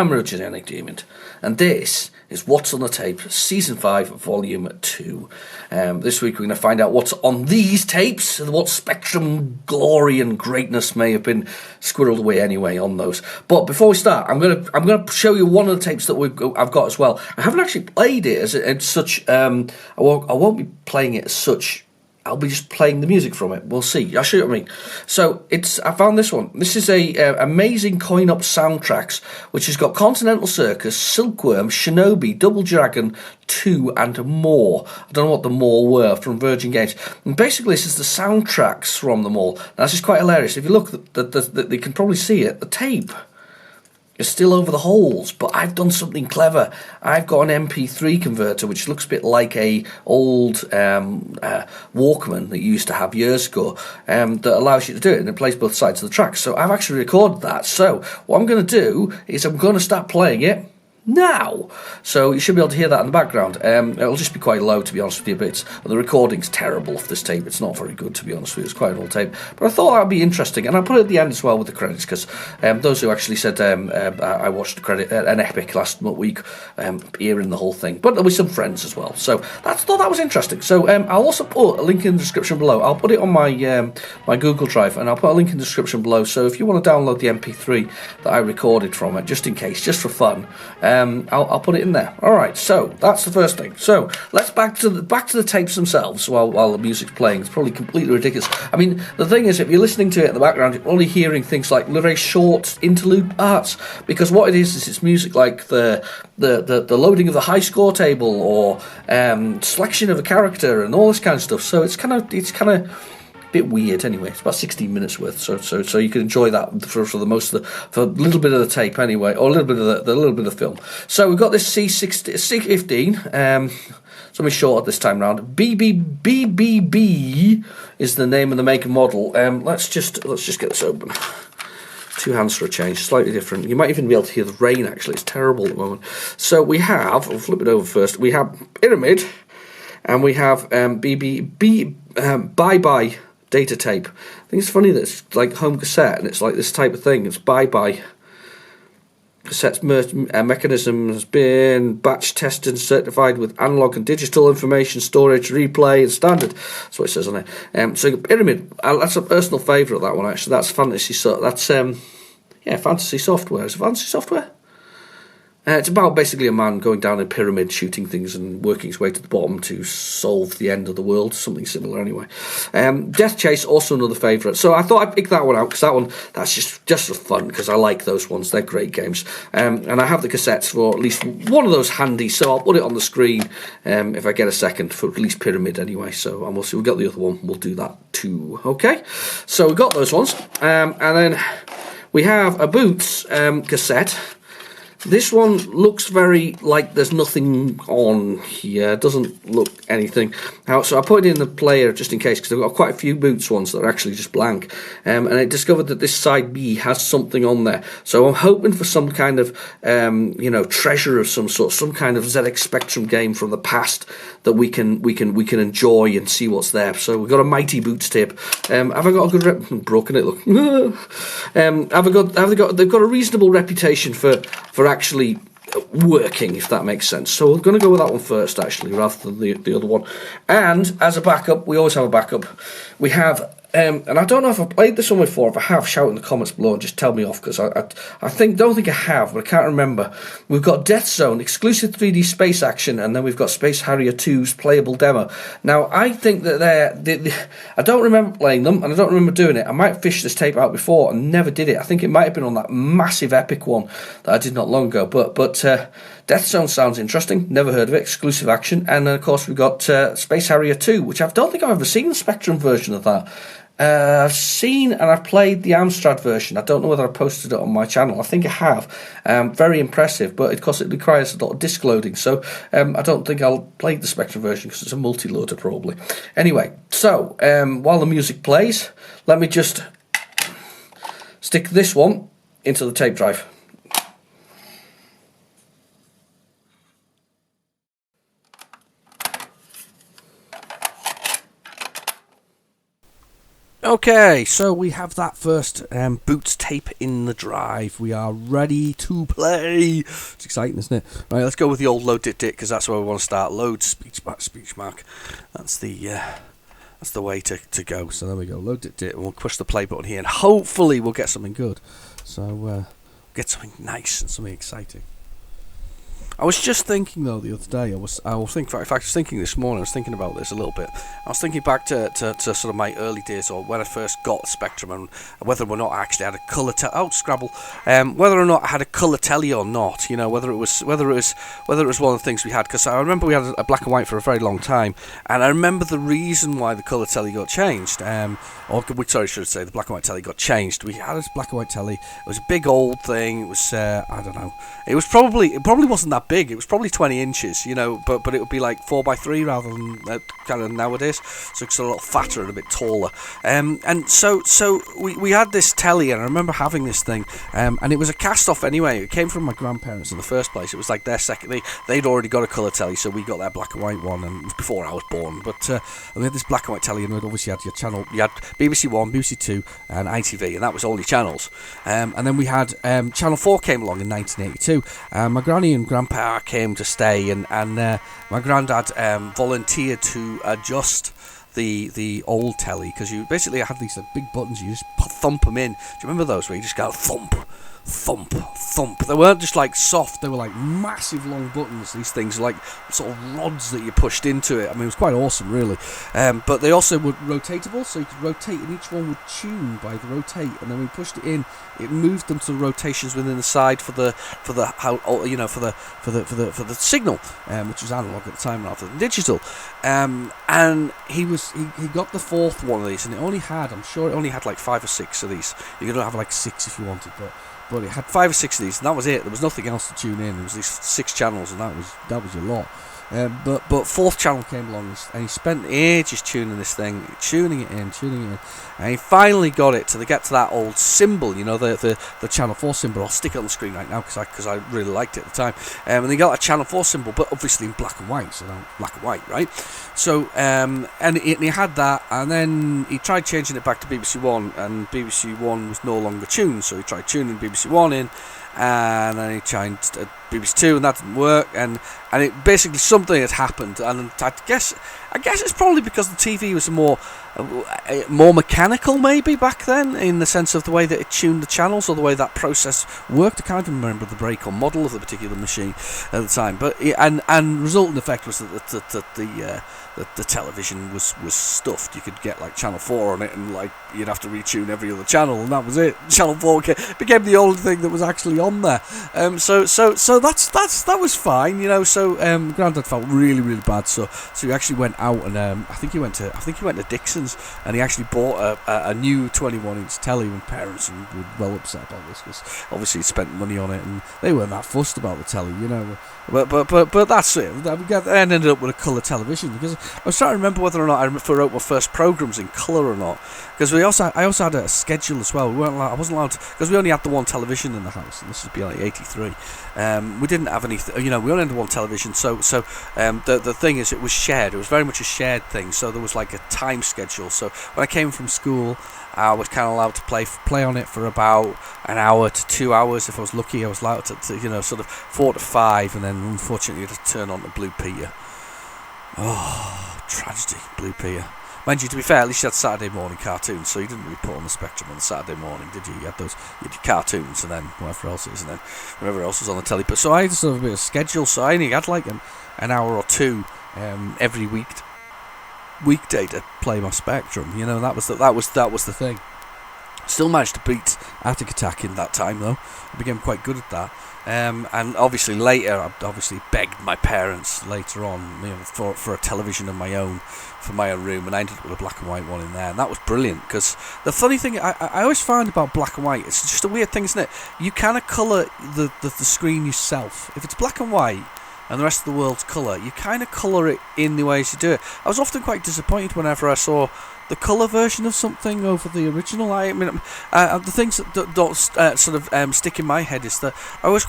I'm Retrogaming, and this is What's on the Tape, Season 5, Volume 2. This week we're going to find out what's on these tapes, and what spectrum, glory and greatness may have been squirreled away anyway on those. But before we start, I'm going to show you one of the tapes that I've got as well. I haven't actually played it as such. I won't be playing it as such. I'll be just playing the music from it. We'll see. I'll show you what I mean. So I found this one. This is a amazing coin-op soundtracks, which has got Continental, Circus, Silkworm, Shinobi, Double Dragon 2, and more. I don't know what the more were from Virgin Games. And basically, this is the soundtracks from them all. Now, this is quite hilarious. If you look, you can probably see it. The tape is still over the holes, but I've done something clever. I've got an MP3 converter, which looks a bit like a old Walkman that you used to have years ago, that allows you to do it, and it plays both sides of the track. So I've actually recorded that. So what I'm going to do is I'm going to start playing it now. So you should be able to hear that in the background. It'll just be quite low, to be honest with you, but the recording's terrible of this tape. It's not very good, to be honest with you. It's quite an old tape, but I thought that would be interesting, and I'll put it at the end as well with the credits, because those who actually said I watched an epic last week, hearing the whole thing, but there'll be some friends as well, so I thought that was interesting. So I'll also put a link in the description below. I'll put it on my my Google Drive, and I'll put a link in the description below, so if you want to download the MP3 that I recorded from it, just in case, just for fun, I'll put it in there. All right, so that's the first thing. So let's back to the tapes themselves while the music's playing. It's probably completely ridiculous. I mean, the thing is, if you're listening to it in the background, you're only hearing things like very short interlude parts, because what it is it's music like the loading of the high score table, or selection of a character, and all this kind of stuff. So it's kind of bit weird anyway. It's about 16 minutes worth, so you can enjoy that for a little bit of the tape anyway, or a little bit of the little bit of film. So we've got this C15, something short this time round. BBB is the name of the make and model. Let's just get this open. Two hands for a change, slightly different. You might even be able to hear the rain. Actually, it's terrible at the moment. So we have, I'll flip it over first. We have Pyramid, and we have Bye Bye data tape. I think it's funny that it's like home cassette, and it's like this type of thing. It's bye-bye. Cassette's mechanism has been batch tested and certified with analog and digital information storage, replay, and standard. That's what it says on it. So Pyramid, that's a personal favourite, that one, actually. That's fantasy. That's fantasy software. Is it fantasy software? It's about basically a man going down a pyramid, shooting things and working his way to the bottom to solve the end of the world, something similar anyway. Death Chase, also another favourite. So I thought I'd pick that one out, because that's just for fun, because I like those ones. They're great games. And I have the cassettes for at least one of those handy, so I'll put it on the screen if I get a second, for at least Pyramid anyway. So, and we'll see, we've got the other one, we'll do that too. Okay, so we've got those ones. And then we have a Boots cassette. This one looks very like there's nothing on here. It doesn't look anything. So I put it in the player just in case, because I've got quite a few Boots ones that are actually just blank. And I discovered that this side B has something on there. So I'm hoping for some kind of, treasure of some sort, some kind of ZX Spectrum game from the past that we can enjoy and see what's there. So we've got a Mighty Boots tape. Have I got a good broken it? Look. They've got a reasonable reputation for actually working, if that makes sense. So we're going to go with that one first, actually, rather than the other one. And as a backup, we always have a backup. We have, and I don't know if I've played this one before. If I have, shout in the comments below and just tell me off, because I don't think I have, but I can't remember. We've got Death Zone, exclusive 3D space action, and then we've got Space Harrier 2's playable demo. Now, I think that I don't remember playing them, and I don't remember doing it. I might have fished this tape out before and never did it. I think it might have been on that massive epic one that I did not long ago, but Death Zone sounds interesting. Never heard of it. Exclusive action. And then, of course, we've got Space Harrier 2, which I don't think I've ever seen the Spectrum version of that. I've seen and I've played the Amstrad version. I don't know whether I posted it on my channel. I think I have. Very impressive, but of course it requires a lot of disk loading, so I don't think I'll play the Spectrum version, because it's a multi-loader probably. Anyway, so while the music plays, let me just stick this one into the tape drive. Okay, so we have that first Boots tape in the drive. We are ready to play. It's exciting, isn't it? Right, let's go with the old load dit dit, because that's where we want to start. Load speech mark. That's the way to go. So there we go. Load dit dit, and we'll push the play button here, and hopefully we'll get something good. So get something nice and something exciting. I was just thinking though the other day. I was thinking this morning. I was thinking about this a little bit. I was thinking back to sort of my early days, or when I first got Spectrum, and whether or not I actually had a colour whether or not I had a colour telly or not. You know, whether it was one of the things we had. Because I remember we had a black and white for a very long time, and I remember the reason why the colour telly got changed. The black and white telly got changed. We had this black and white telly. It was a big old thing. It was I don't know. It probably wasn't that big. It was probably 20 inches, you know, but it would be like 4x3 rather than kind of nowadays, so it's a lot fatter and a bit taller. And so we had this telly, and I remember having this thing, and it was a cast-off anyway. It came from my grandparents in the first place. It was like their second. They'd already got a colour telly, so we got their black and white one, and it was before I was born. But we had this black and white telly, and it obviously had your channel. You had BBC One, BBC Two, and ITV, and that was all your channels. And then we had Channel 4 came along in 1982. My granny and grandpa came to stay, and my granddad volunteered to adjust the old telly, because you basically had these big buttons. You just thump them in. Do you remember those where you just go thump, thump, thump? They weren't just like soft, they were like massive long buttons. These things like sort of rods that you pushed into it. I mean, it was quite awesome, really. But they also were rotatable, so you could rotate, and each one would tune by the rotate. And then when you pushed it in, it moved them to the rotations within the side for the signal, which was analog at the time rather than digital. And he got the fourth one of these, and I'm sure it only had like 5 or 6 of these. You could have like 6 if you wanted, but it had 5 or 6 of these, and that was it. There was nothing else to tune in. There was these 6 channels, and that was a lot. But fourth channel came along, and he spent ages tuning this thing, tuning it in, and he finally got it to get to that old symbol, you know, the Channel 4 symbol. I'll stick it on the screen right now because I really liked it at the time. And he got a Channel 4 symbol, but obviously in black and white, so black and white, right? So and he had that, and then he tried changing it back to BBC One, and BBC One was no longer tuned, so he tried tuning BBC One in, and then he changed BBC Two, and that didn't work, and it basically something had happened, and I guess it's probably because the TV was more mechanical maybe back then, in the sense of the way that it tuned the channels, or the way that process worked. I can't even remember the break or model of the particular machine at the time, but and resultant effect was that the television was stuffed. You could get like Channel 4 on it, and like you'd have to retune every other channel, and that was it. Channel 4 became the only thing that was actually on there. So that was fine, you know. So Grandad felt really, really bad. So he actually went out, and I think he went to Dixon's, and he actually bought a new 21-inch telly. When parents were well upset about this, because obviously he spent money on it, and they weren't that fussed about the telly, you know. But that's it. I ended up with a colour television, because I was trying to remember whether or not I wrote my first programs in colour or not. Because I also had a schedule as well. I wasn't allowed to, because we only had the one television in the house, and this would be like 83. We didn't have any, we only had one television. So the thing is, it was shared. It was very much a shared thing. So there was like a time schedule. So when I came from school, I was kind of allowed to play on it for about an hour to 2 hours. If I was lucky, I was allowed to sort of 4 to 5, and then unfortunately, to turn on to Blue Peter. Oh, tragedy, Blue Peter. Mind you, to be fair, at least you had Saturday morning cartoons, so you didn't really put on the Spectrum on the Saturday morning, did you? You had your cartoons, and then whatever else it is, and then whatever else was on the telly. But so I had sort of a bit of schedule, so I only had like an hour or two every weekday to play my Spectrum. You know, that was the thing. Still managed to beat Attic Attack in that time, though. I became quite good at that. And obviously later, I obviously begged my parents later on, for a television of my own, for my own room, and I ended up with a black and white one in there, and that was brilliant. Because the funny thing I always find about black and white, it's just a weird thing, isn't it? You kind of colour the screen yourself. If it's black and white and the rest of the world's colour, you kind of colour it in the ways you do it. I was often quite disappointed whenever I saw the colour version of something over the original. I mean, the things that don't stick in my head is that I always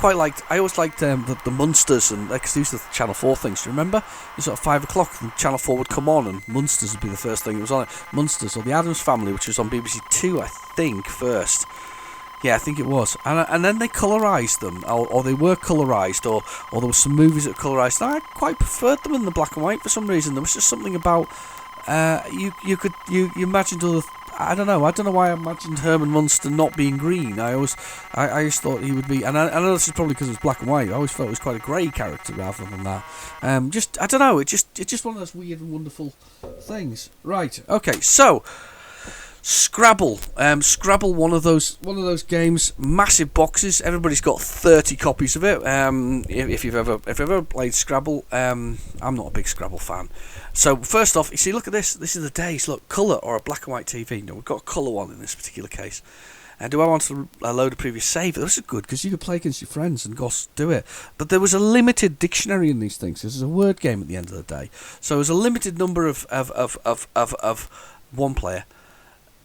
liked the Munsters, and because these are the Channel 4 things. Do you remember? It was sort of 5 o'clock, and Channel 4 would come on, and Munsters would be the first thing that was on it. Munsters, or the Addams Family, which was on BBC Two, I think, first. Yeah, I think it was. And then they colorised them, or they were colorised, or there were some movies that were colorised. I quite preferred them in the black and white for some reason. There was just something about you imagined other. I don't know why I imagined Herman Munster not being green. I always thought he would be, and I know this is probably because it was black and white. I always felt it was quite a grey character rather than that. Just I don't know. It's just one of those weird and wonderful things. Right. Okay. So. Scrabble, one of those games, massive boxes. Everybody's got 30 copies of it. If you've ever played Scrabble, I'm not a big Scrabble fan. So first off, you see, look at this. This is the days. Look, colour or a black and white TV. No, we've got a colour one in this particular case. Do I want to load a previous save? This is good because you could play against your friends and do it. But there was a limited dictionary in these things. This is a word game at the end of the day. So there's a limited number of one player.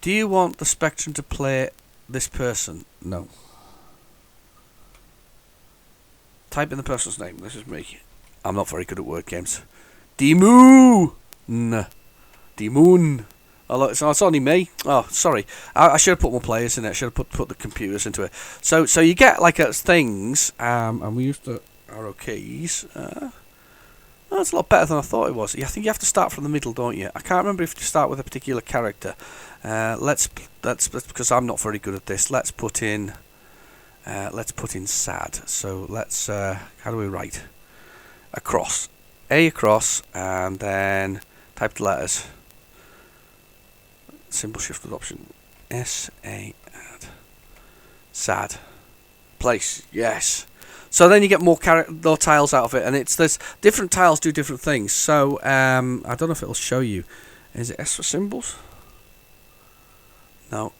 Do you want the Spectrum to play this person? No. Type in the person's name. This is me. I'm not very good at word games. Demoon. Demoon. Oh, it's only me. Oh, sorry. I should have put more players in it. I should have put the computers into it. So you get like things, and we used the arrow keys. That's a lot better than I thought it was. I think you have to start from the middle, don't you? I can't remember if you start with a particular character. Let's because I'm not very good at this. Let's put in sad. So let's how do we write? Across, A across, and then type the letters. Symbol shift with option S-A add. Sad. Place, yes. So then you get more tiles out of it, and there's different tiles do different things. So I don't know if it'll show you. Is it S for symbols? No.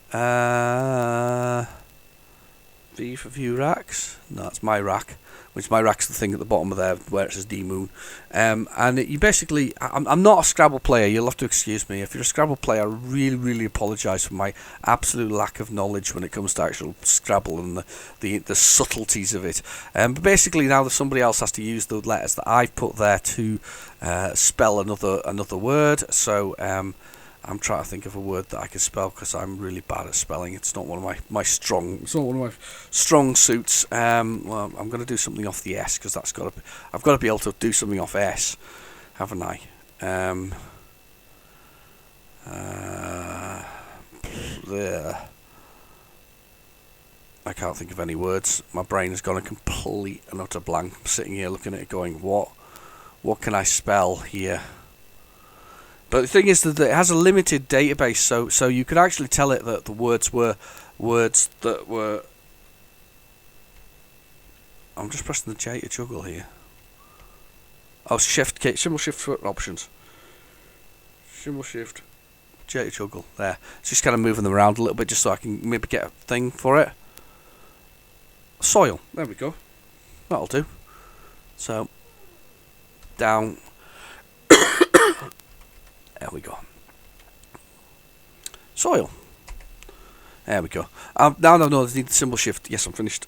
V for view racks. No, it's my rack. Which my rack's the thing at the bottom of there where it says D-Moon. And you basically... I'm not a Scrabble player, you'll have to excuse me. If you're a Scrabble player, I really, really apologise for my absolute lack of knowledge when it comes to actual Scrabble and the subtleties of it. But basically now that somebody else has to use the letters that I've put there to spell another word. So... I'm trying to think of a word that I can spell because I'm really bad at spelling. It's not one of my strong suits. Well, I'm going to do something off the S because I've got to be able to do something off S, haven't I? I can't think of any words. My brain has gone a complete and utter blank. I'm sitting here looking at it, going, what can I spell here? But the thing is that it has a limited database, so you could actually tell it that the words were words that were... I'm just pressing the J to juggle here. Oh, symbol shift for options. Symbol shift, J to juggle. There. It's just kind of moving them around a little bit just so I can maybe get a thing for it. Soil. There we go. That'll do. So, down... There we go. Soil. There we go. Now I need the symbol shift. Yes, I'm finished.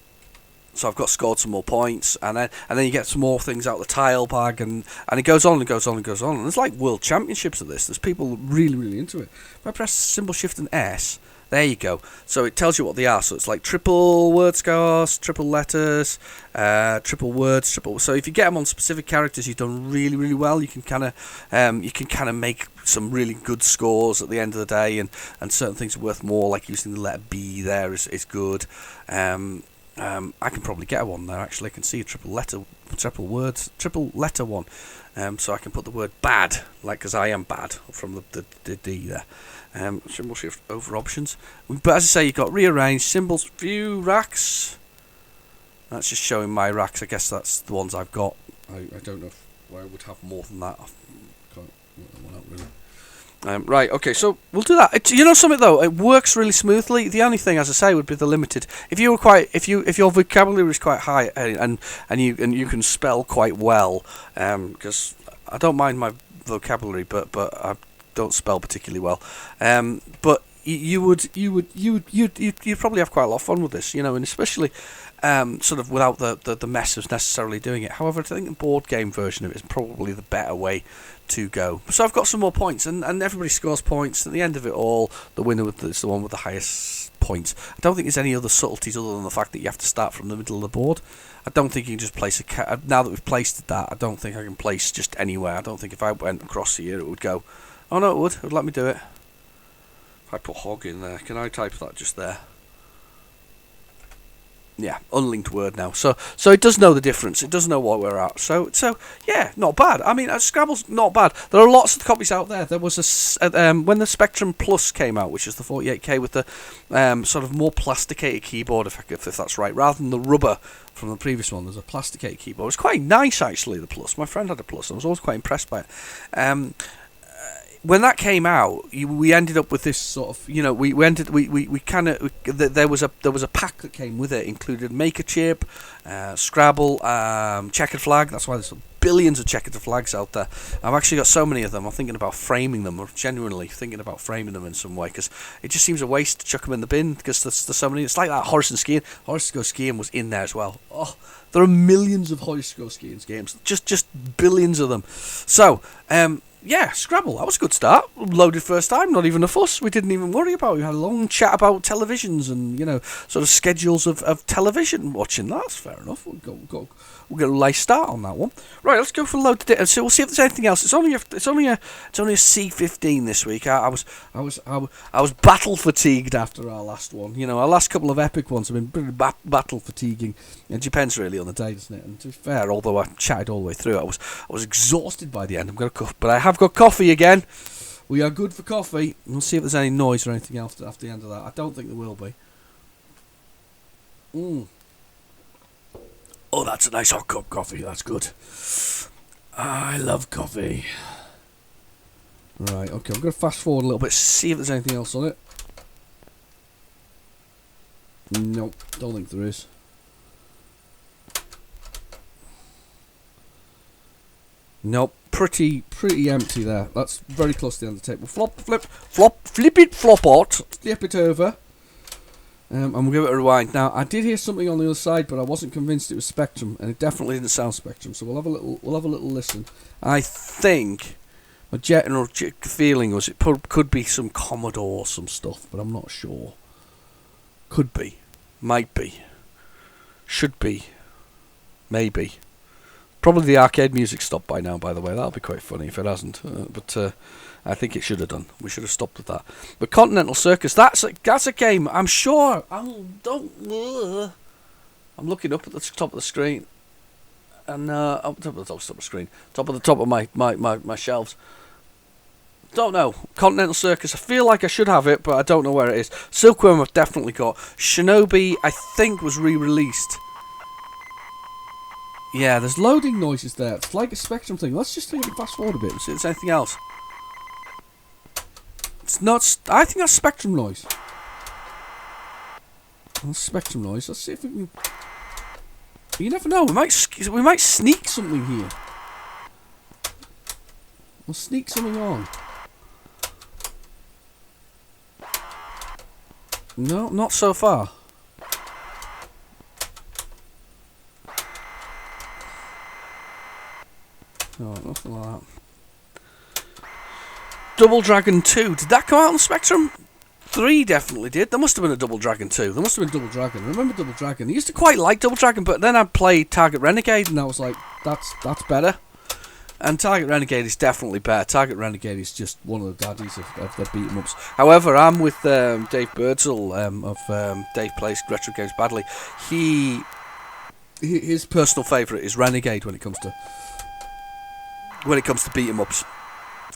So I've scored some more points, and then you get some more things out of the tile bag, and it goes on and goes on and goes on. And there's like world championships of this. There's people really, really into it. If I press symbol shift and S, there you go. So it tells you what they are. So it's like triple word scores, triple letters, triple words, triple. So if you get them on specific characters, you've done really, really well. You can kind of make some really good scores at the end of the day, and certain things are worth more. Like using the letter B there is good. I can probably get one there. Actually, I can see a triple letter one. So I can put the word bad, like because I am bad from the D there. Symbol shift over options. But as I say, you've got rearrange symbols, view racks. That's just showing my racks. I guess that's the ones I've got. I don't know if I would have more than that. I can't work that one out really. Right, okay, so we'll do that. You know something though, it works really smoothly. The only thing, as I say, would be the limited. If your vocabulary is quite high and you can spell quite well, because I don't mind my vocabulary, but I don't spell particularly well. But you'd probably have quite a lot of fun with this, you know, and especially sort of without the mess of necessarily doing it. However, I think the board game version of it is probably the better way to go. So I've got some more points, and everybody scores points. At the end of it all, the winner is the one with the highest points. I don't think there's any other subtleties other than the fact that you have to start from the middle of the board. I don't think you can just place now that we've placed that, I don't think I can place just anywhere. I don't think if I went across here it would go. Oh no, it would. It would let me do it. If I put hog in there, can I type that just there? Yeah, unlinked word now. So it does know the difference. It does know what we're at. So yeah, not bad. I mean, Scrabble's not bad. There are lots of copies out there. There was when the Spectrum Plus came out, which is the 48K with the sort of more plasticated keyboard, if that's right, rather than the rubber from the previous one. There's a plasticated keyboard. It was quite nice actually. The Plus. My friend had a Plus. I was always quite impressed by it. When that came out, we ended up with this sort of, you know, there was a pack that came with it, included Maker Chip, Scrabble, Checkered Flag. That's why there's billions of checkered flags out there. I've actually got so many of them. I'm thinking about framing them, or genuinely thinking about framing them in some way, because it just seems a waste to chuck them in the bin, because there's so many. It's like that Horace Skiing. Horace Go Skiing was in there as well. Oh, there are millions of Horace Go Skiing games, just billions of them. So, yeah, Scrabble, that was a good start. Loaded first time, not even a fuss. We didn't even worry about it. We had a long chat about televisions and, you know, sort of schedules of television watching. That's fair enough. We'll get a nice start on that one. Right, let's go for loaded data. So we'll see if there's anything else. It's only a C15 this week. I was battle fatigued after our last one. You know, our last couple of epic ones have been pretty battle fatiguing. It depends really on the day, doesn't it? And to be fair, although I chatted all the way through, I was exhausted by the end. But I have got coffee again. We are good for coffee. We'll see if there's any noise or anything else after the end of that. I don't think there will be. Oh, that's a nice hot cup of coffee. That's good. I love coffee. Right, okay. I'm going to fast forward a little bit, see if there's anything else on it. Nope, don't think there is. Nope, pretty empty there. That's very close to the end of the table. Flip it over. And we'll give it a rewind. Now, I did hear something on the other side, but I wasn't convinced it was Spectrum, and it definitely didn't sound Spectrum. So we'll have a little listen. I think my general feeling was it could be some Commodore or some stuff, but I'm not sure. Could be, might be, should be, maybe. Probably the arcade music stopped by now, by the way. That'll be quite funny if it hasn't. But I think it should have done. We should have stopped with that. But Continental Circus, that's a game. I'm sure. I'm looking up at the top of the screen, and up top of the screen, top of my shelves. Don't know. Continental Circus. I feel like I should have it, but I don't know where it is. Silkworm I've definitely got. Shinobi I think was re-released. Yeah, there's loading noises there. It's like a Spectrum thing. Let's just fast forward a bit and see if there's anything else. It's not. I think that's Spectrum noise. That's Spectrum noise. Let's see if we can. You never know. We might sneak something here. We'll sneak something on. No, not so far. No, nothing like that. Double Dragon 2. Did that come out on the Spectrum? 3 definitely did. There must have been a Double Dragon 2. There must have been Double Dragon. I remember Double Dragon. I used to quite like Double Dragon, but then I played Target Renegade, and I was like, that's better. And Target Renegade is definitely better. Target Renegade is just one of the daddies of the beat-em-ups. However, I'm with Dave Birdsall of Dave Plays Retrogames Badly. His personal favourite is Renegade when it comes to beat-em-ups.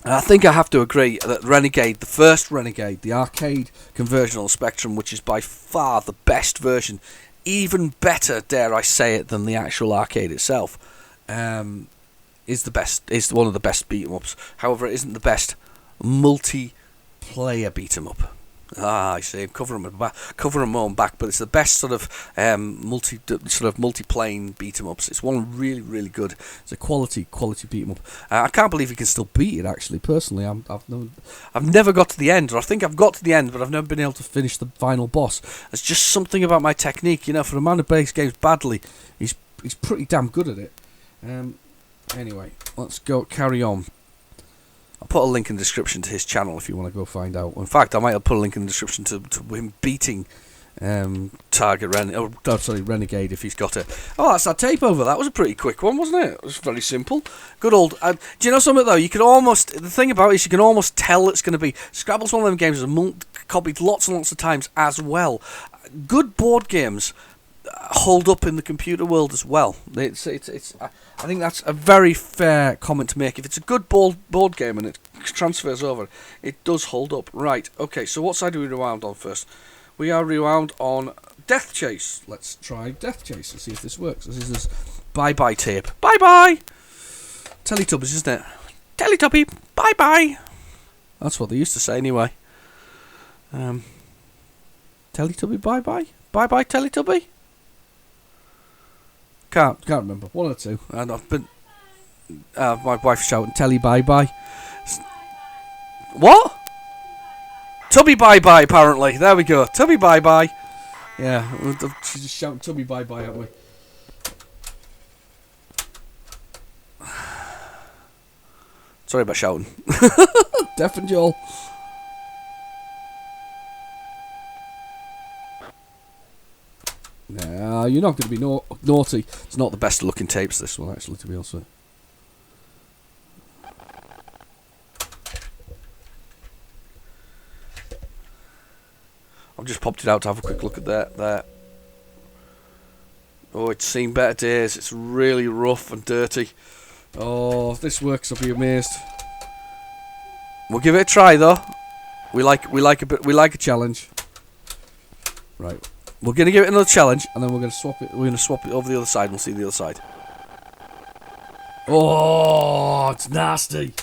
And I think I have to agree that Renegade, the first Renegade, the arcade conversion on the Spectrum, which is by far the best version, even better, dare I say it, than the actual arcade itself, is one of the best beat-em-ups. However, it isn't the best multiplayer beat-em-up. Ah, I see. Cover them my own back, but it's the best sort of multi-plane beat 'em ups. It's one really, really good. It's a quality beat 'em up. I can't believe you can still beat it. Actually, personally, I've never got to the end, or I think I've got to the end, but I've never been able to finish the final boss. There's just something about my technique, for a man who plays games badly, he's pretty damn good at it. Anyway, let's carry on. I'll put a link in the description to his channel if you want to go find out. In fact, I might have put a link in the description to him beating Renegade if he's got it. Oh, that's that tape over. That was a pretty quick one, wasn't it? It was very simple. Good old. Do you know something though? The thing about it is you can almost tell it's going to be. Scrabble's one of them games that's copied lots and lots of times as well. Good board games hold up in the computer world as well. I think that's a very fair comment to make. If it's a good board game and it transfers over, it does hold up. Right, okay, so what side do we rewound on first? We are rewound on Death Chase. Let's try Death Chase and see if this works. This is this bye-bye tape. Bye-bye! Teletubbies, isn't it? Teletubby, bye-bye! That's what they used to say anyway. Teletubby, bye-bye? Bye-bye, Teletubby? Can't remember. One or two. And I've been. My wife's shouting "Telly bye bye." What? Tubby bye bye. Apparently, there we go. Tubby bye bye. Yeah, she's just shouting "Tubby bye bye" at me. Sorry about shouting. Deaf and Joel. Nah, you're not going to be naughty. It's not the best looking tapes, this one, actually, to be honest with you. I've just popped it out to have a quick look at that there. Oh, it's seen better days. It's really rough and dirty. Oh, if this works, I'll be amazed. We'll give it a try, though. We like a challenge. Right. We're going to give it another challenge, and then we're going to swap it. We're going to swap it over the other side, and we'll see the other side. Oh, it's nasty.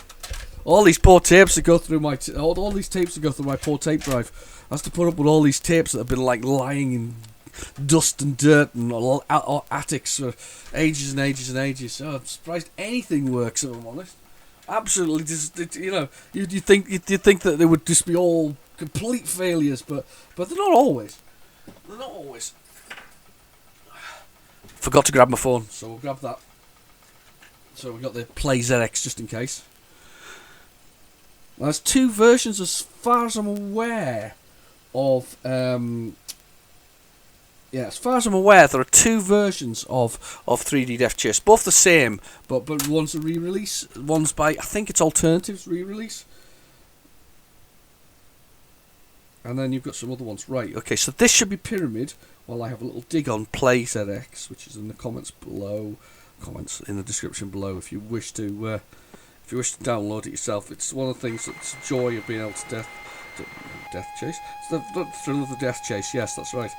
All these poor tapes that go through my all these tapes that go through my poor tape drive. I have to put up with all these tapes that have been like lying in dust and dirt and attics for ages and ages and ages. So I'm surprised anything works, if I'm honest. Absolutely, you'd think that they would just be all complete failures, but they're not always. They're not always. Forgot to grab my phone, so we'll grab that. So we've got the PlayZX just in case. Well, there's two versions as far as I'm aware of. As far as I'm aware, there are two versions of 3D Death Chase, both the same, but one's a re-release, one's by, I think it's Alternatives re-release. And then you've got some other ones. Right, okay, so this should be Pyramid, while I have a little dig on PlayZX, which is in the comments in the description below, if you wish to download it yourself. It's one of the things that's the joy of being able to Death Chase. It's another Death Chase, yes, that's right.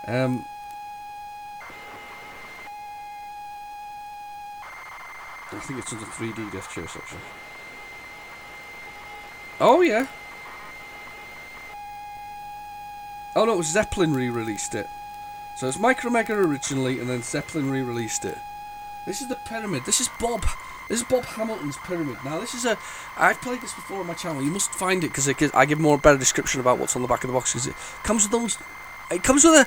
I think it's under 3D Death Chase, actually. Oh, yeah. Oh, no, it was Zeppelin re-released it. So it's Micromega originally, and then Zeppelin re-released it. This is the Pyramid. This is Bob Hamilton's Pyramid. Now, I've played this before on my channel. You must find it, because I give a better description about what's on the back of the box, because it comes with a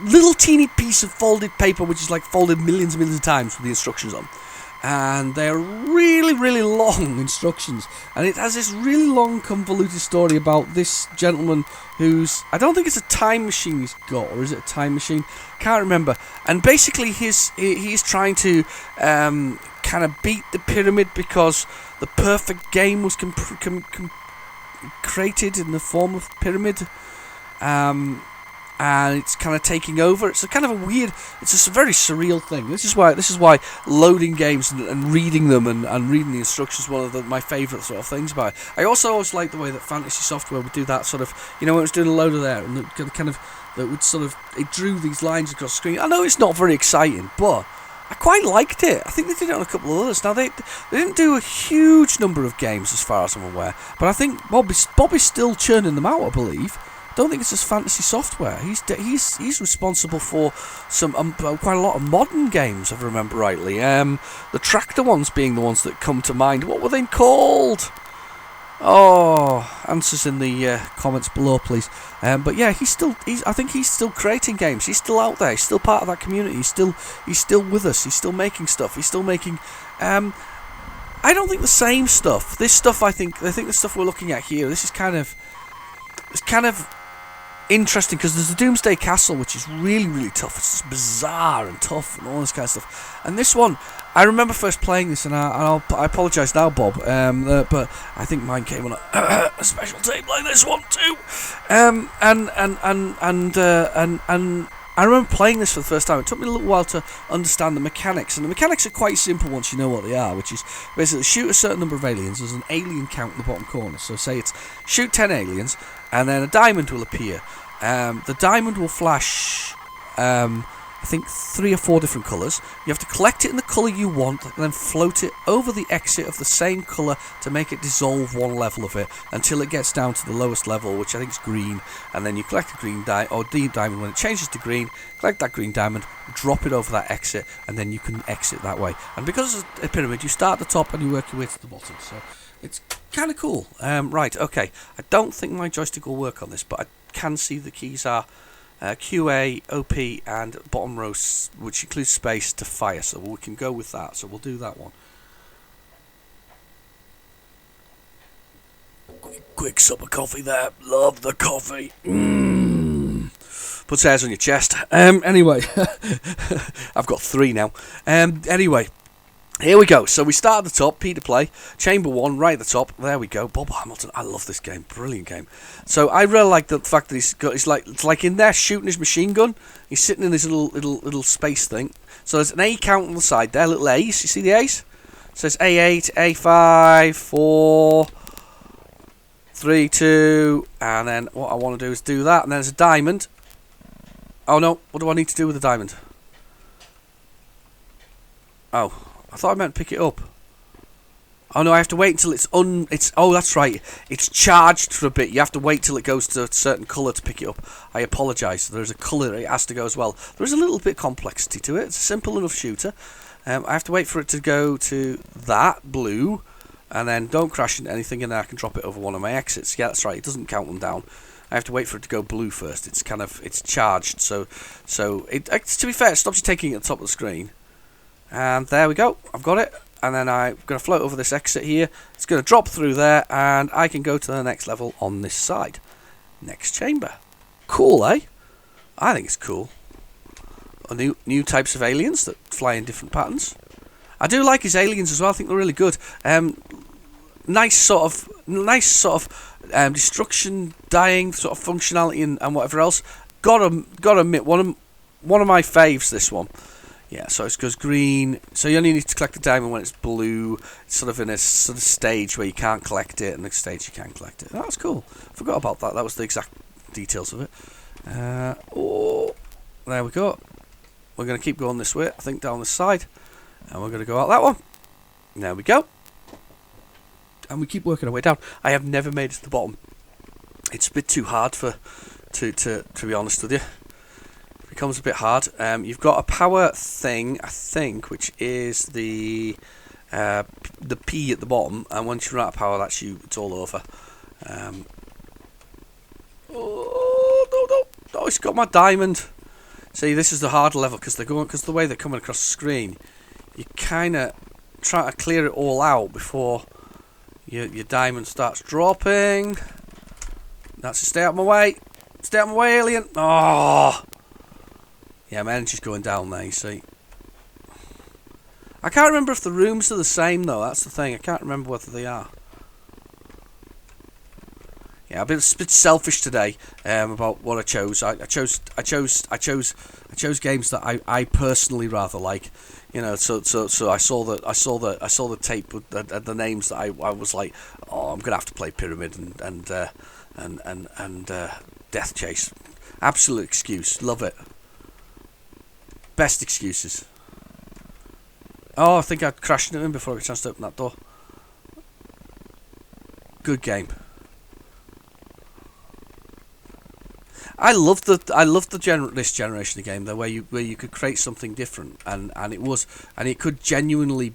little teeny piece of folded paper, which is like folded millions and millions of times with the instructions on. And they're really, really long instructions. And it has this really long, convoluted story about this gentleman who's... I don't think it's a time machine he's got, or is it a time machine? Can't remember. And basically he's trying to kind of beat the pyramid because the perfect game was created in the form of pyramid. And it's kind of taking over. It's a kind of a weird. It's a very surreal thing. This is why loading games and reading them and reading the instructions is one of my favourite sort of things about it. I also always like the way that Fantasy Software would do that sort of. When it was doing a loader there, and it would sort of. It drew these lines across the screen. I know it's not very exciting, but I quite liked it. I think they did it on a couple of others. Now they didn't do a huge number of games as far as I'm aware, but I think Bobby's still churning them out, I believe. Don't think it's just Fantasy Software. He's responsible for some quite a lot of modern games, if I remember rightly. The tractor ones being the ones that come to mind. What were they called? Oh, answers in the comments below, please. But yeah, I think he's still creating games. He's still out there. He's still part of that community. He's still with us. He's still making stuff. He's still making. I don't think the same stuff. This stuff, I think the stuff we're looking at here. This is kind of interesting because there's the Doomsday Castle, which is really, really tough. It's just bizarre and tough and all this kind of stuff. And this one, I remember first playing this, and I apologise now, Bob, but I think mine came on a special tape like this one too. And I remember playing this for the first time. It took me a little while to understand the mechanics, and the mechanics are quite simple once you know what they are, which is basically shoot a certain number of aliens. There's an alien count in the bottom corner, so say it's shoot 10 aliens, and then a diamond will appear. The diamond will flash, I think 3 or 4 different colours. You have to collect it in the colour you want, and then float it over the exit of the same colour to make it dissolve one level of it until it gets down to the lowest level, which I think is green. And then you collect the green diamond. When it changes to green, collect that green diamond, drop it over that exit, and then you can exit that way. And because it's a pyramid, you start at the top and you work your way to the bottom. So it's kind of cool. Right, okay. I don't think my joystick will work on this, but I can see the keys are QA, OP, and bottom row, which includes space to fire, so we can go with that. So we'll do that one. Quick sup of coffee there. Love the coffee. Puts hairs on your chest. Anyway, I've got 3 now. Anyway. Here we go. So we start at the top, P to play, chamber 1, right at the top. There we go. Bob Hamilton. I love this game. Brilliant game. So I really like the fact that it's like in there shooting his machine gun. He's sitting in this little space thing. So there's an A count on the side there, little A's. You see the A's? It says A8, A5, 4, 3, 2, and then what I want to do is do that, and then there's a diamond. Oh no, what do I need to do with the diamond? Oh. I thought I meant pick it up. Oh no, I have to wait until oh, that's right. It's charged for a bit. You have to wait till it goes to a certain colour to pick it up. I apologise. There's a colour it has to go as well. There is a little bit of complexity to it. It's a simple enough shooter. I have to wait for it to go to that blue, and then don't crash into anything, and then I can drop it over one of my exits. Yeah, that's right. It doesn't count them down. I have to wait for it to go blue first. It's charged. So to be fair, it stops you taking it at the top of the screen. And there we go, I've got it, and then I'm going to float over this exit here. It's going to drop through there, and I can go to the next level on this side. Next chamber. Cool, eh? I think it's cool. New types of aliens that fly in different patterns. I do like his aliens as well. I think they're really good. Nice sort of destruction, dying sort of functionality and whatever else. Gotta admit, one of my faves. This one. Yeah, so it goes green. So you only need to collect the diamond when it's blue. It's sort of in a sort of stage where you can't collect it, and the stage you can collect it. Oh, that's cool. Forgot about that. That was the exact details of it. Oh, there we go. We're going to keep going this way, I think, down this side. And we're going to go out that one. There we go. And we keep working our way down. I have never made it to the bottom. It's a bit too hard to be honest with you. Becomes a bit hard. You've got a power thing, I think, which is the P at the bottom, and once you run out of power, that's you. It's all over. Oh no! It's got my diamond. See, this is the harder level because the way they're coming across the screen, you kind of try to clear it all out before your diamond starts dropping. That's it. Stay out of my way. Stay out of my way, alien. Oh. Yeah, my energy's going down there, you see. I can't remember if the rooms are the same, though. That's the thing. I can't remember whether they are. Yeah, I've been a bit selfish today about what I chose. I chose games that I personally rather like. You know, so I saw the tape with the names that I was like, oh, I'm gonna have to play Pyramid and Death Chase. Absolute excuse. Love it. Best excuses. Oh, I think I crashed into him before I got a chance to open that door. Good game. I love this generation of game though, where you could create something different, and it could genuinely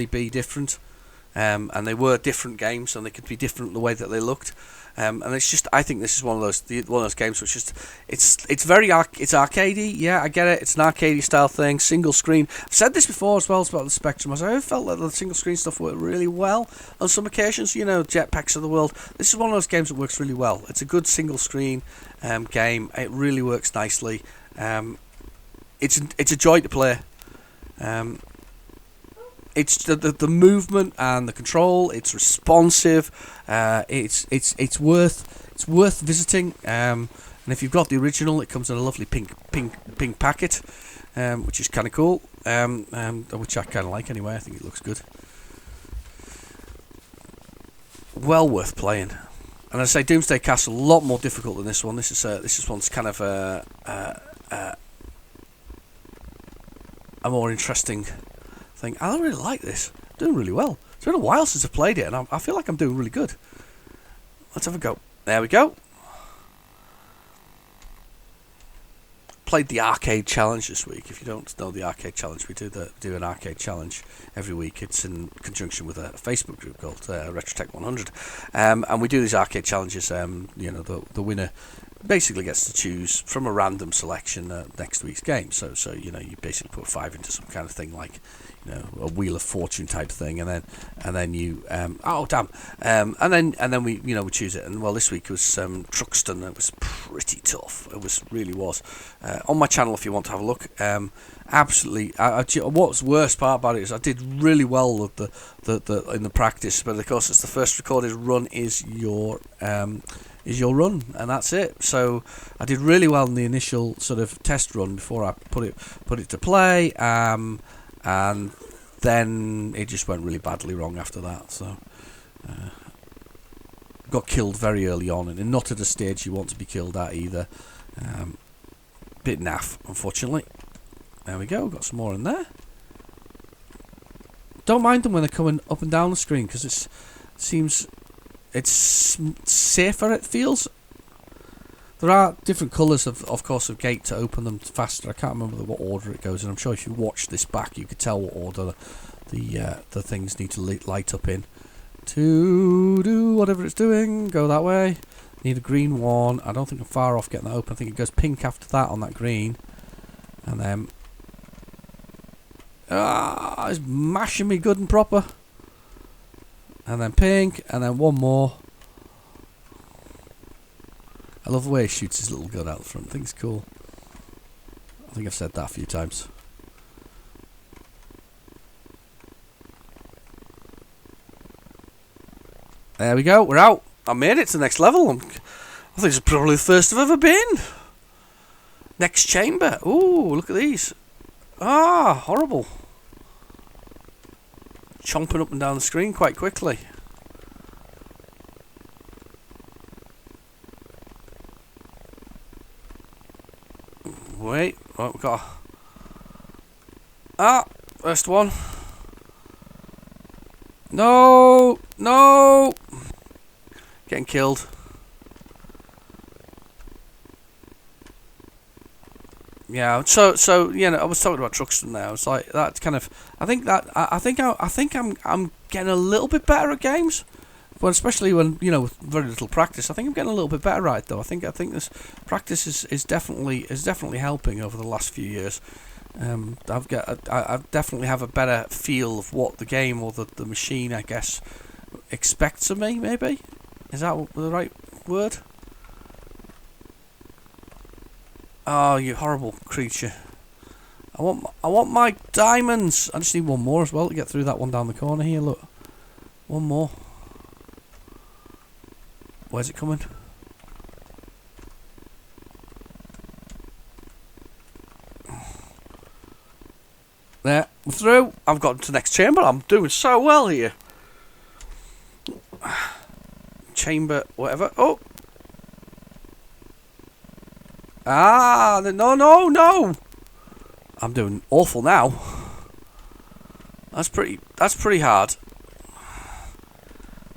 be different, and they were different games, and they could be different the way that they looked, and it's just, I think this is one of those games which just it's very it's arcadey. Yeah, I get it. It's an arcadey style thing, single screen. I've said this before as well about the Spectrum. I felt that the single screen stuff worked really well on some occasions. You know, Jetpacks of the world. This is one of those games that works really well. It's a good single screen game. It really works nicely. It's a joy to play. It's the movement and the control. It's responsive. It's worth visiting. And if you've got the original, it comes in a lovely pink packet, which is kind of cool. Which I kind of like anyway. I think it looks good. Well worth playing. And I say Doomsday Castle, a lot more difficult than this one. This one's kind of a more interesting thing. I really like this. Doing really well. It's been a while since I've played it, and I feel like I'm doing really good. Let's have a go. There we go. Played the arcade challenge this week. If you don't know the arcade challenge, we do an arcade challenge every week. It's in conjunction with a Facebook group called Retrotech 100, and we do these arcade challenges. The winner basically gets to choose from a random selection next week's game. So you basically put 5 into some kind of thing like a Wheel of Fortune type thing, and then you and then we we choose it. And well, this week was Truxton. It was pretty tough. It really was. On my channel, if you want to have a look. Absolutely. What's the worst part about it is I did really well with the in the practice, but of course it's the first recorded run is your run, and that's it. So I did really well in the initial sort of test run before I put it to play, and then it just went really badly wrong after that. So got killed very early on, and not at a stage you want to be killed at either. Bit naff, unfortunately. There we go. Got some more in there. Don't mind them when they're coming up and down the screen, because it's safer, it feels. There are different colours of course of gate to open them faster. I can't remember what order it goes in. I'm sure if you watch this back you could tell what order the things need to light up in to do whatever it's doing. Go that way. Need a green one. I don't think I'm far off getting that open. I think it goes pink after that on that green. And then it's mashing me good and proper. And then pink, and then one more. I love the way he shoots his little gun out the front. I think it's cool. I think I've said that a few times. There we go, we're out. I made it to the next level. I think it's probably the first I've ever been. Next chamber. Ooh, look at these. Horrible. Chomping up and down the screen quite quickly. Wait, we've got first one. No, getting killed. Yeah, so I was talking about Truxton there. I was like, that's kind of. I think I'm getting a little bit better at games, but especially when with very little practice. I think I'm getting a little bit better at it though. I think this practice is definitely helping over the last few years. I definitely have a better feel of what the game or the machine, I guess, expects of me. Maybe is that the right word? Oh, you horrible creature! I want my diamonds. I just need one more as well to get through that one down the corner here. Look, one more. Where's it coming? There, I'm through. I've got to the next chamber. I'm doing so well here. Chamber, whatever. Oh. No. I'm doing awful now. That's pretty hard.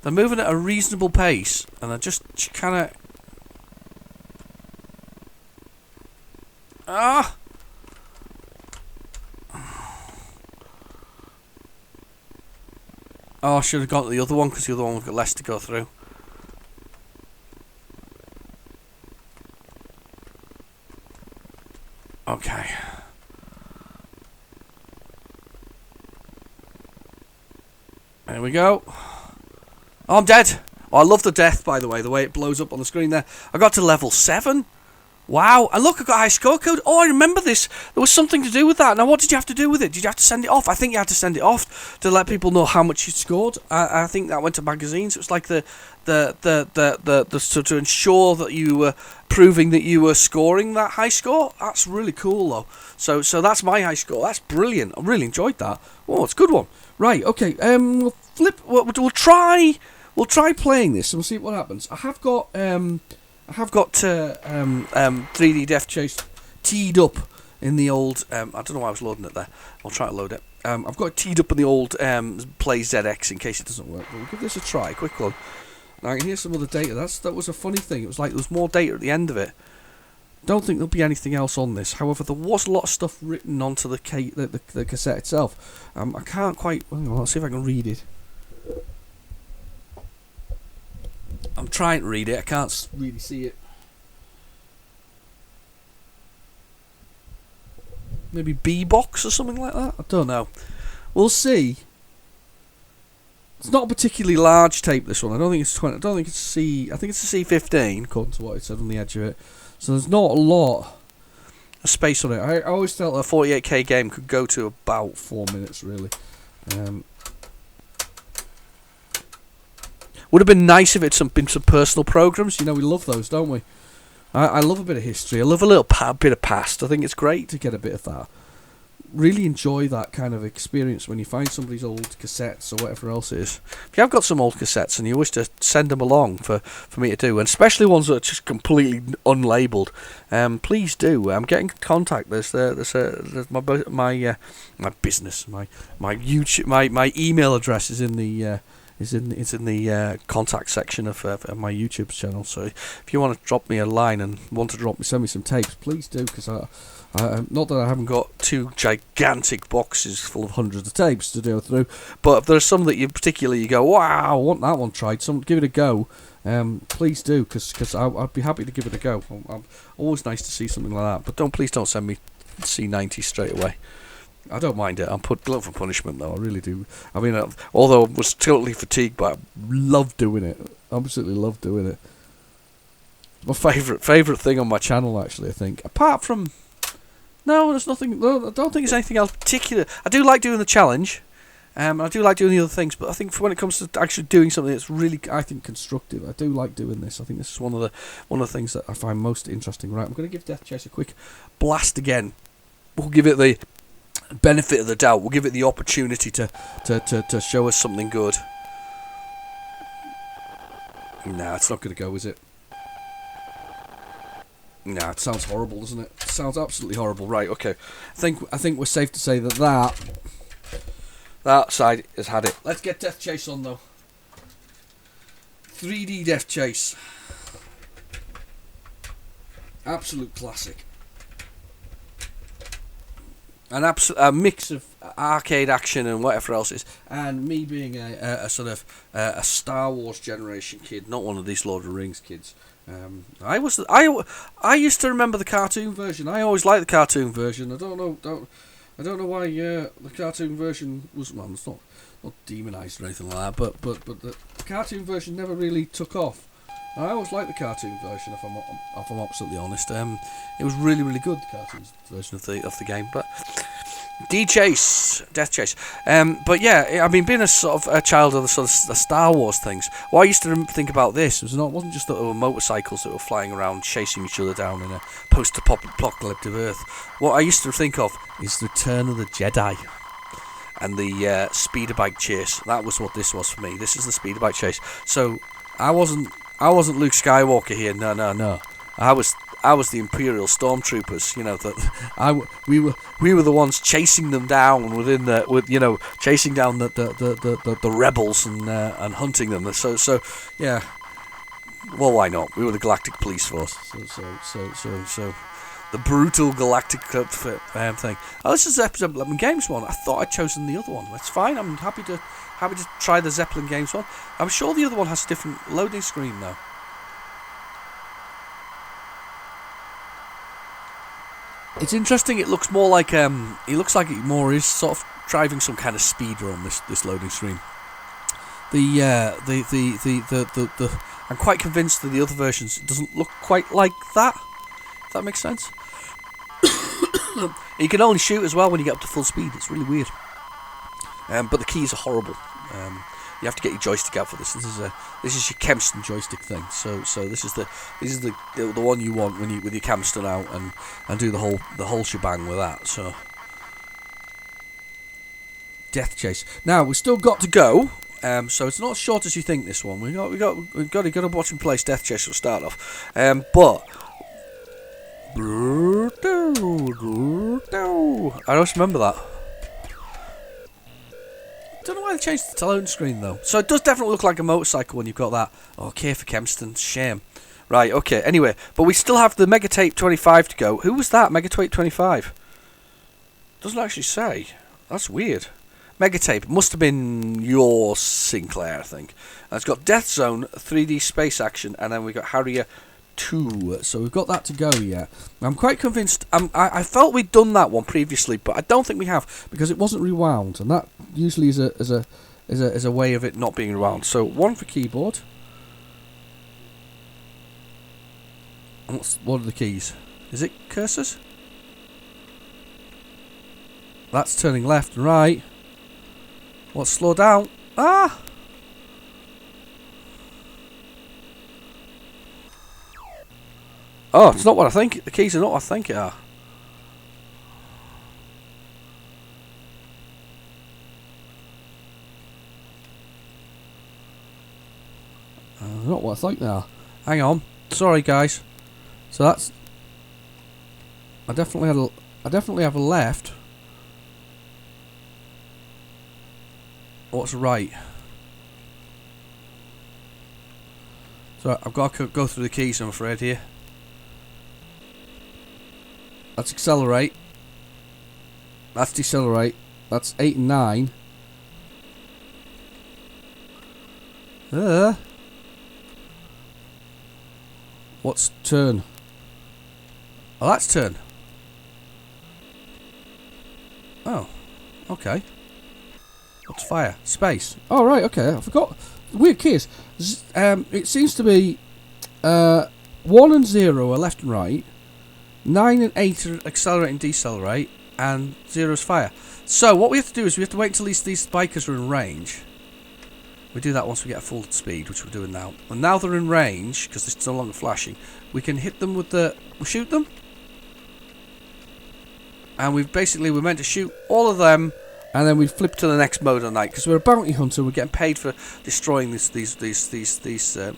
They're moving at a reasonable pace, and they're just kind of... Ah! Oh, I should have gone to the other one, because the other one got less to go through. Okay. There we go. Oh, I'm dead. Oh, I love the death, by the way it blows up on the screen there. I got to level 7. Wow. And look, I got high score code. Oh, I remember this. There was something to do with that. Now, what did you have to do with it? Did you have to send it off? I think you had to send it off to let people know how much you scored. I think that went to magazines. It was like the so to ensure that you were proving that you were scoring that high score. That's really cool, though. So that's my high score. That's brilliant. I really enjoyed that. Oh, it's a good one. Right. Okay. We'll flip. We'll try playing this and we'll see what happens. I have got 3D Death Chase teed up in the old. I don't know why I was loading it there. I'll try to load it. I've got it teed up in the old PlayZX in case it doesn't work. But we'll give this a try. Quick one. Now I can hear some other data. That was a funny thing. It was like there was more data at the end of it. Don't think there'll be anything else on this. However, there was a lot of stuff written onto the cassette itself. I can't quite. Well, let's see if I can read it. I'm trying to read it. I can't really see it. Maybe B-box or something like that? I don't know. We'll see. It's not a particularly large tape, this one. I don't think it's 20. I don't think it's C. I think it's a C15, according to what it said on the edge of it. So there's not a lot of space on it. I always felt a 48k game could go to about 4 minutes, really. Would have been nice if it's been some personal programs. You know, we love those, don't we? I love a bit of history. I love a little bit of past. I think it's great to get a bit of that. Really enjoy that kind of experience when you find somebody's old cassettes or whatever else it is. If you have got some old cassettes and you wish to send them along for me to do, and especially ones that are just completely unlabeled, please do. I'm getting in contact. There's my business, my YouTube, my email address is in the. It's in the contact section of my YouTube channel. So if you want to drop me a line and want to send me some tapes, please do. Because not that I haven't got 2 gigantic boxes full of hundreds of tapes to go through, but if there's some that you go, wow, I want that one tried. Give it a go. Please do, because I'd be happy to give it a go. I'm always nice to see something like that. But please don't send me C90 straight away. I don't mind it. I'm put glove for punishment, though. I really do. I mean, although I was totally fatigued, but I love doing it. Absolutely love doing it. My favourite thing on my channel, actually, I think. Apart from... No, there's nothing... No, I don't think there's anything else particular. I do like doing the challenge. I do like doing the other things, but I think when it comes to actually doing something that's really, I think, constructive, I do like doing this. I think this is one of the things that I find most interesting. Right, I'm going to give Death Chase a quick blast again. We'll give it the benefit of the doubt. We'll give it the opportunity to show us something good. Nah, it's not going to go, is it? Nah, it sounds horrible, doesn't it? It sounds absolutely horrible. Right, okay. I think we're safe to say that side has had it. Let's get Death Chase on, though. 3D Death Chase. Absolute classic. A mix of arcade action and whatever else it is, and me being a sort of a Star Wars generation kid, not one of these Lord of the Rings kids. I used to remember the cartoon version. I always liked the cartoon version. I don't know why the cartoon version was, well, it's not demonised or anything like that, but the cartoon version never really took off. I always liked the cartoon version, if I'm absolutely honest. It was really, really good, the cartoon version of the game. But Death Chase. But yeah, I mean, being a sort of a child of the sort of the Star Wars things, what I used to think about this wasn't just that there were motorcycles that were flying around chasing each other down in a post-apocalyptic Earth. What I used to think of is the Return of the Jedi and the speeder bike chase. That was what this was for me. This is the speeder bike chase. So I wasn't Luke Skywalker here. No. I was the Imperial Stormtroopers. You know that we were the ones chasing them down chasing down the rebels and hunting them. So yeah. Well, why not? We were the Galactic Police Force. So the brutal Galactic thing. Oh, this is the Zeppelin Games one. I thought I'd chosen the other one. That's fine. I'm happy to try the Zeppelin Games one. I'm sure the other one has a different loading screen though. It's interesting. It looks more like it looks like it more is sort of driving some kind of speeder on this loading screen. I'm quite convinced that the other versions, it doesn't look quite like that. If that makes sense. You can only shoot as well when you get up to full speed. It's really weird. But the keys are horrible. You have to get your joystick out for this. This is your Kempston joystick thing. So this is the one you want when you with your Kempston out and do the whole shebang with that. So Death Chase. Now we've still got to go. So it's not as short as you think. This one we've got to watch him play Death Chase to start off. But I don't remember that. Don't know why they changed the loading screen though. So it does definitely look like a motorcycle when you've got that. Okay, for Kempston, shame. Right, okay. Anyway, but we still have the Megatape 25 to go. Who was that? Megatape 25. Doesn't actually say. That's weird. Megatape must have been your Sinclair, I think. And it's got Death Zone, 3D Space Action, and then we've got Harrier 2. So we've got that to go yet. I'm quite convinced. I felt we'd done that one previously, but I don't think we have because it wasn't rewound, and that usually is a way of it not being rewound. So one for keyboard. What are the keys? Is it cursors? That's turning left and right. What's slow down? Ah! Oh, it's not what I think. The keys are not what I think it are. Not what I think they are. Hang on. Sorry, guys. So that's. I definitely have a left. What's right? So I've got to go through the keys, I'm afraid, here. That's accelerate. That's decelerate. That's 8 and 9. What's turn? Oh, that's turn. Oh, okay. What's fire? Space. Oh, right, okay. I forgot. Weird keys. It seems to be 1 and 0 are left and right. 9 and 8 are accelerate and decelerate. And 0 is fire. So what we have to do is we have to wait until these spikers are in range. We do that once we get a full speed, which we're doing now. And now they're in range, because they're no longer flashing, we can hit them with the... We shoot them. And we're meant to shoot all of them. And then we flip to the next mode of night because we're a bounty hunter. We're getting paid for destroying these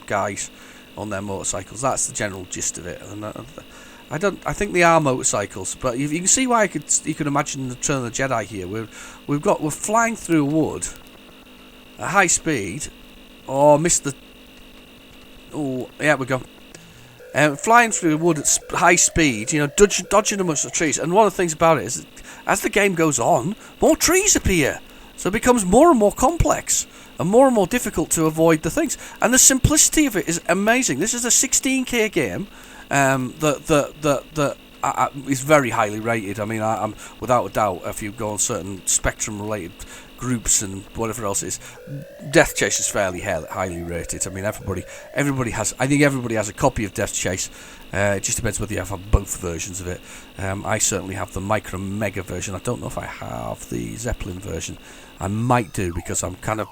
guys on their motorcycles. That's the general gist of it. And I think they are motorcycles, but you can see why you could imagine the Return of the Jedi here. We're flying through wood at high speed. Oh, missed the. Oh, yeah, we go. Flying through wood at high speed, dodging amongst the trees. And one of the things about it is, as the game goes on, more trees appear. So it becomes more and more complex and more difficult to avoid the things. And the simplicity of it is amazing. This is a 16K game that is very highly rated. I mean, I'm without a doubt, if you go on certain Spectrum-related groups and whatever else it is, Death Chase is fairly highly rated. I mean, everybody has. I think everybody has a copy of Death Chase. It just depends whether you have both versions of it. I certainly have the Micro Mega version. I don't know if I have the Zeppelin version. I might do because I'm a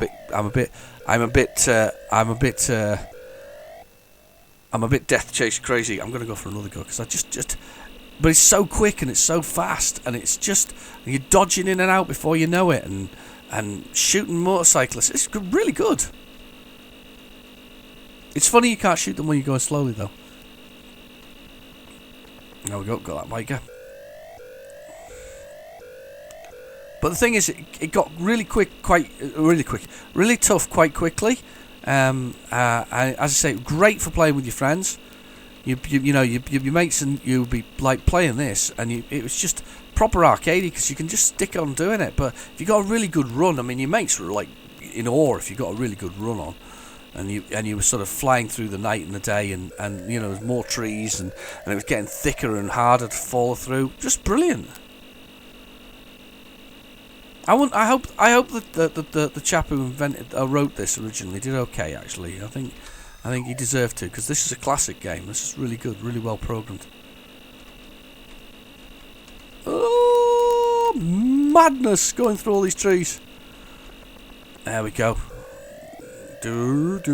bit Death Chase crazy. I'm going to go for another go because I just. But it's so quick and it's so fast and it's just you're dodging in and out before you know it and shooting motorcyclists. It's really good. It's funny you can't shoot them when you're going slowly though. There we go, got that biker. But the thing is, it got really tough quite quickly. As I say, great for playing with your friends. Your mates and you'll be like playing this, and it was just proper arcadey because you can just stick on doing it. But if you got a really good run, I mean, your mates were like in awe if you got a really good run on, and you were sort of flying through the night and the day, and there's more trees, and it was getting thicker and harder to follow through. Just brilliant. I hope that the chap who wrote this originally did okay. Actually, I think he deserved to, because this is a classic game. This is really good, really well programmed. Oh, madness! Going through all these trees. There we go. I don't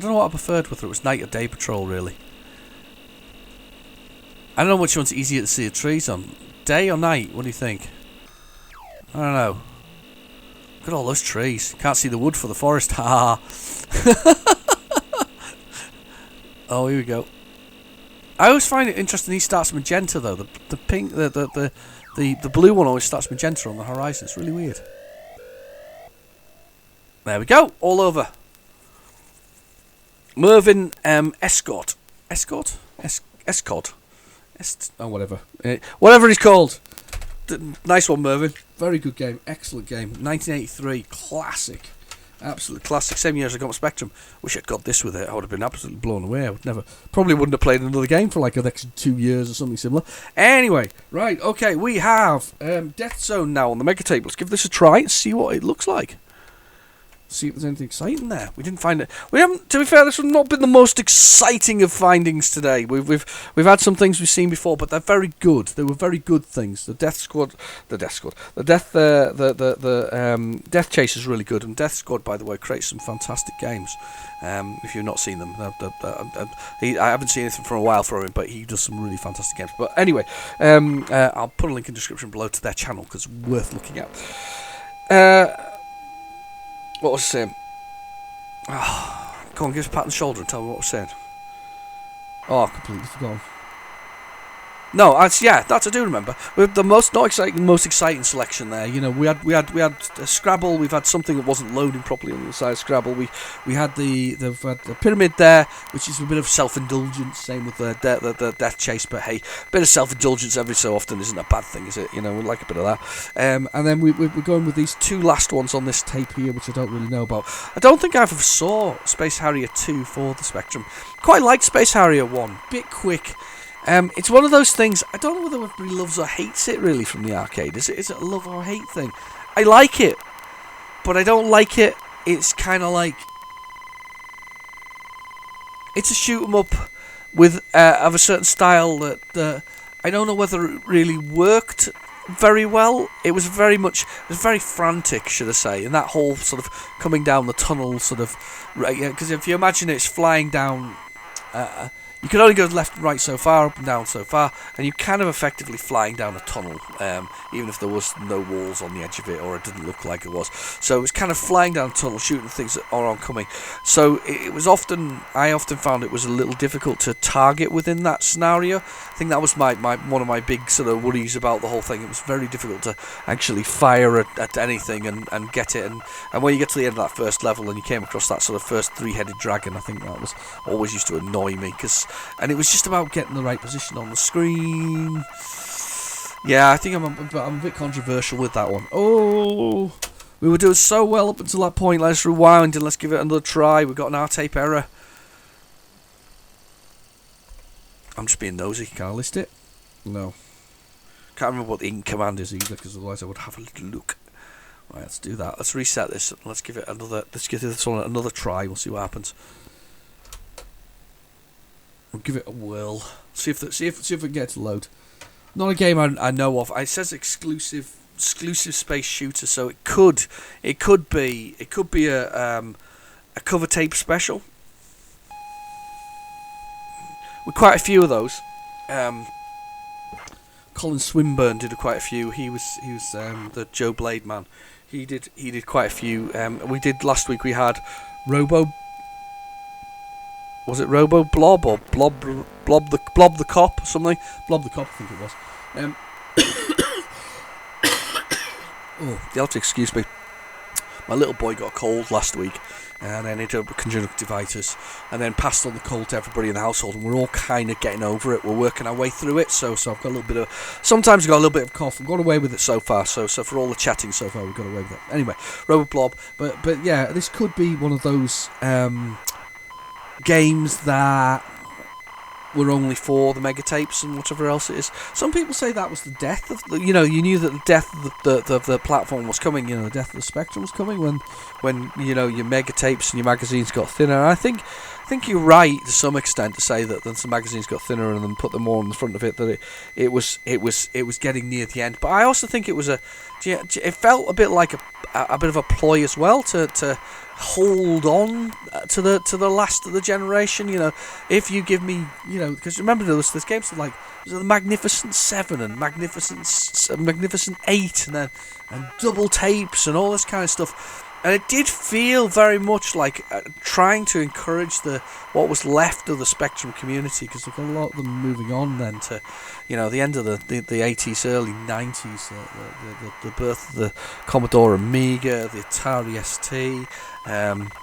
know what I preferred, whether it was night or day patrol. Really, I don't know which one's easier to see the trees on, day or night. What do you think? I don't know. Look at all those trees. Can't see the wood for the forest. Ha! Oh, here we go. I always find it interesting. He starts magenta though. The pink, the blue one always starts magenta on the horizon. It's really weird. There we go. All over. Mervyn Escort. Escort. Whatever. Whatever he's called. Nice one, Mervyn. Very good game. Excellent game. 1983. Classic. Absolute classic. Same year as I got Spectrum. Wish I'd got this with it. I would have been absolutely blown away. I would probably wouldn't have played another game for like the next 2 years or something similar. Anyway, right, okay, we have Death Zone now on the Mega Tape. Let's give this a try and see what it looks like. See if there's anything exciting there. We didn't find it. We haven't. To be fair, this has not been the most exciting of findings today. We've had some things we've seen before, but they're very good. They were very good things. The Death Chase is really good, and Death Squad, by the way, creates some fantastic games. If you've not seen them, I haven't seen anything for a while from him, but he does some really fantastic games. But anyway, I'll put a link in the description below to their channel because it's worth looking at. What was I saying? Oh, come on, give us a pat on the shoulder and tell me what I was saying. Oh, I completely forgotten. No, that's I do remember. We had the most exciting selection there. You know, we had Scrabble. We've had something that wasn't loading properly on the side of Scrabble. We had the pyramid there, which is a bit of self-indulgence. Same with the Death Chase. But hey, a bit of self-indulgence every so often isn't a bad thing, is it? You know, we like a bit of that. And then we're going with these two last ones on this tape here, which I don't really know about. I don't think I ever saw Space Harrier 2 for the Spectrum. Quite liked Space Harrier 1. Bit quick. It's one of those things, I don't know whether everybody loves or hates it really from the arcade. Is it a love or hate thing? I like it, but I don't like it. It's kind of like, it's a shoot 'em up with of a certain style that I don't know whether it really worked very well. It was very frantic, should I say, and that whole sort of coming down the tunnel sort of, because if you imagine it's flying down. You can only go left and right so far, up and down so far, and you're kind of effectively flying down a tunnel, even if there was no walls on the edge of it, or it didn't look like it was. So it was kind of flying down a tunnel, shooting things that are oncoming. So I often found it was a little difficult to target within that scenario. I think that was one of my big sort of worries about the whole thing. It was very difficult to actually fire at anything and get it. And when you get to the end of that first level and you came across that sort of first three-headed dragon, I think that was always used to annoy me, and it was just about getting the right position on the screen. Yeah, I think I'm a bit controversial with that one. Oh, we were doing so well up until that point. Let's rewind and let's give it another try. We've got an R-tape error. I'm just being nosy. Can I list it? No. Can't remember what the ink command is either, because otherwise I would have a little look. Right, let's do that. Let's reset this. Let's give this one another try. We'll see what happens. We'll give it a whirl. See if we can get it to load. Not a game I know of. It says exclusive space shooter, so it could be a cover tape special. With quite a few of those. Colin Swinburne did quite a few. He was the Joe Blade man. He did quite a few. We did last week. We had Robo was it Robo Blob or Blob the Cop or something? Blob the Cop, I think it was. Oh, you'll have to excuse me. My little boy got a cold last week, and then ended up with conjunctivitis, and then passed on the cold to everybody in the household, and we're all kind of getting over it. We're working our way through it, so I've got a little bit of... Sometimes I've got a little bit of cough. We've got away with it so far, so for all the chatting so far, we've got away with it. Anyway, Roboblob, but yeah, this could be one of those games that were only for the mega tapes and whatever else it is. Some people say that was the death of the, you knew that the death of the platform was coming, the death of the Spectrum was coming when your mega tapes and your magazines got thinner. And I think you're right to some extent to say that some magazines got thinner and then put them more in the front of it, that it was getting near the end. But I also think it felt a bit like a bit of a ploy as well to hold on to the last of the generation. If you give me, because remember there's games like the Magnificent 7 and Magnificent 8 and double tapes and all this kind of stuff. And it did feel very much like trying to encourage what was left of the Spectrum community, because we've got a lot of them moving on then to, the end of the 80s, early 90s, the birth of the Commodore Amiga, the Atari ST,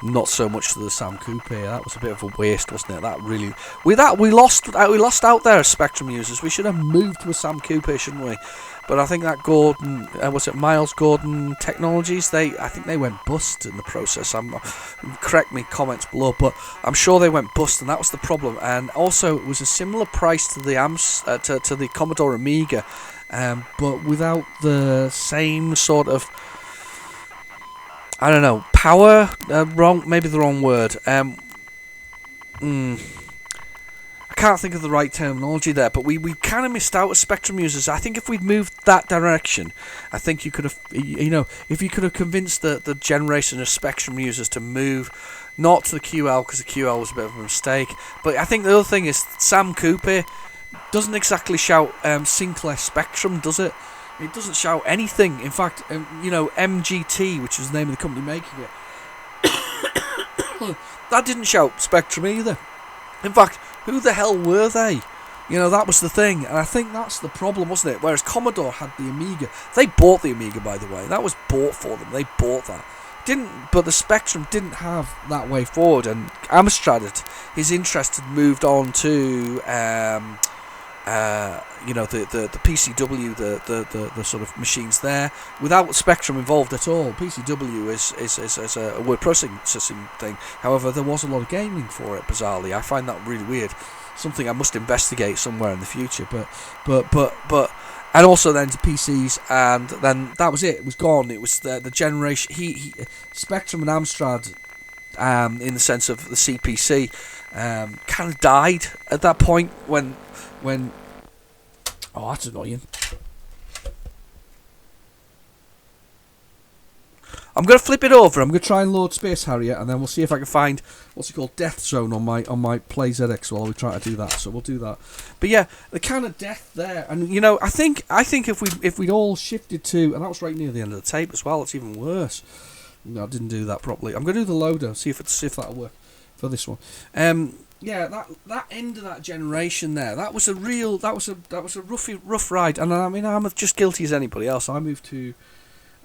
not so much to the Sam Coupe. That was a bit of a waste, wasn't it? That really, we lost out there as Spectrum users. We should have moved to a Sam Coupe, shouldn't we? But I think that Gordon, was it Miles Gordon Technologies? I think they went bust in the process. Correct me, comments below, but I'm sure they went bust, and that was the problem. And also, it was a similar price to the to the Commodore Amiga, but without the same sort of, I don't know, power. Maybe the wrong word. I can't think of the right terminology there, but we kind of missed out as Spectrum users. I think if we'd moved that direction, I think you could have, if you could have convinced the generation of Spectrum users to move not to the QL, because the QL was a bit of a mistake, but I think the other thing is Sam Coupe doesn't exactly shout Sinclair Spectrum, does it? It doesn't shout anything. In fact, MGT, which is the name of the company making it, that didn't shout Spectrum either. In fact, who the hell were they? That was the thing, and I think that's the problem, wasn't it? Whereas Commodore had the Amiga. They bought the Amiga, by the way. That was bought for them. They bought that. But the Spectrum didn't have that way forward, and Amstrad, his interest had moved on to the PCW, the sort of machines there, without Spectrum involved at all. PCW is a word processing thing. However, there was a lot of gaming for it. Bizarrely, I find that really weird. Something I must investigate somewhere in the future. But and also then to PCs, and then that was it. It was gone. It was the generation. Spectrum and Amstrad, in the sense of the CPC, kind of died at that point when. Oh, that's annoying. I'm going to flip it over. I'm going to try and load Space Harrier, and then we'll see if I can find what's it called, Death Zone on my PlayZX while we try to do that. So we'll do that. But yeah, the kind of death there, and I think if we'd all shifted to, and that was right near the end of the tape as well. It's even worse. No, I didn't do that properly. I'm going to do the loader. See if that'll work for this one. Yeah, that end of that generation there, that was a rough ride, and I mean I'm just guilty as anybody else. I moved to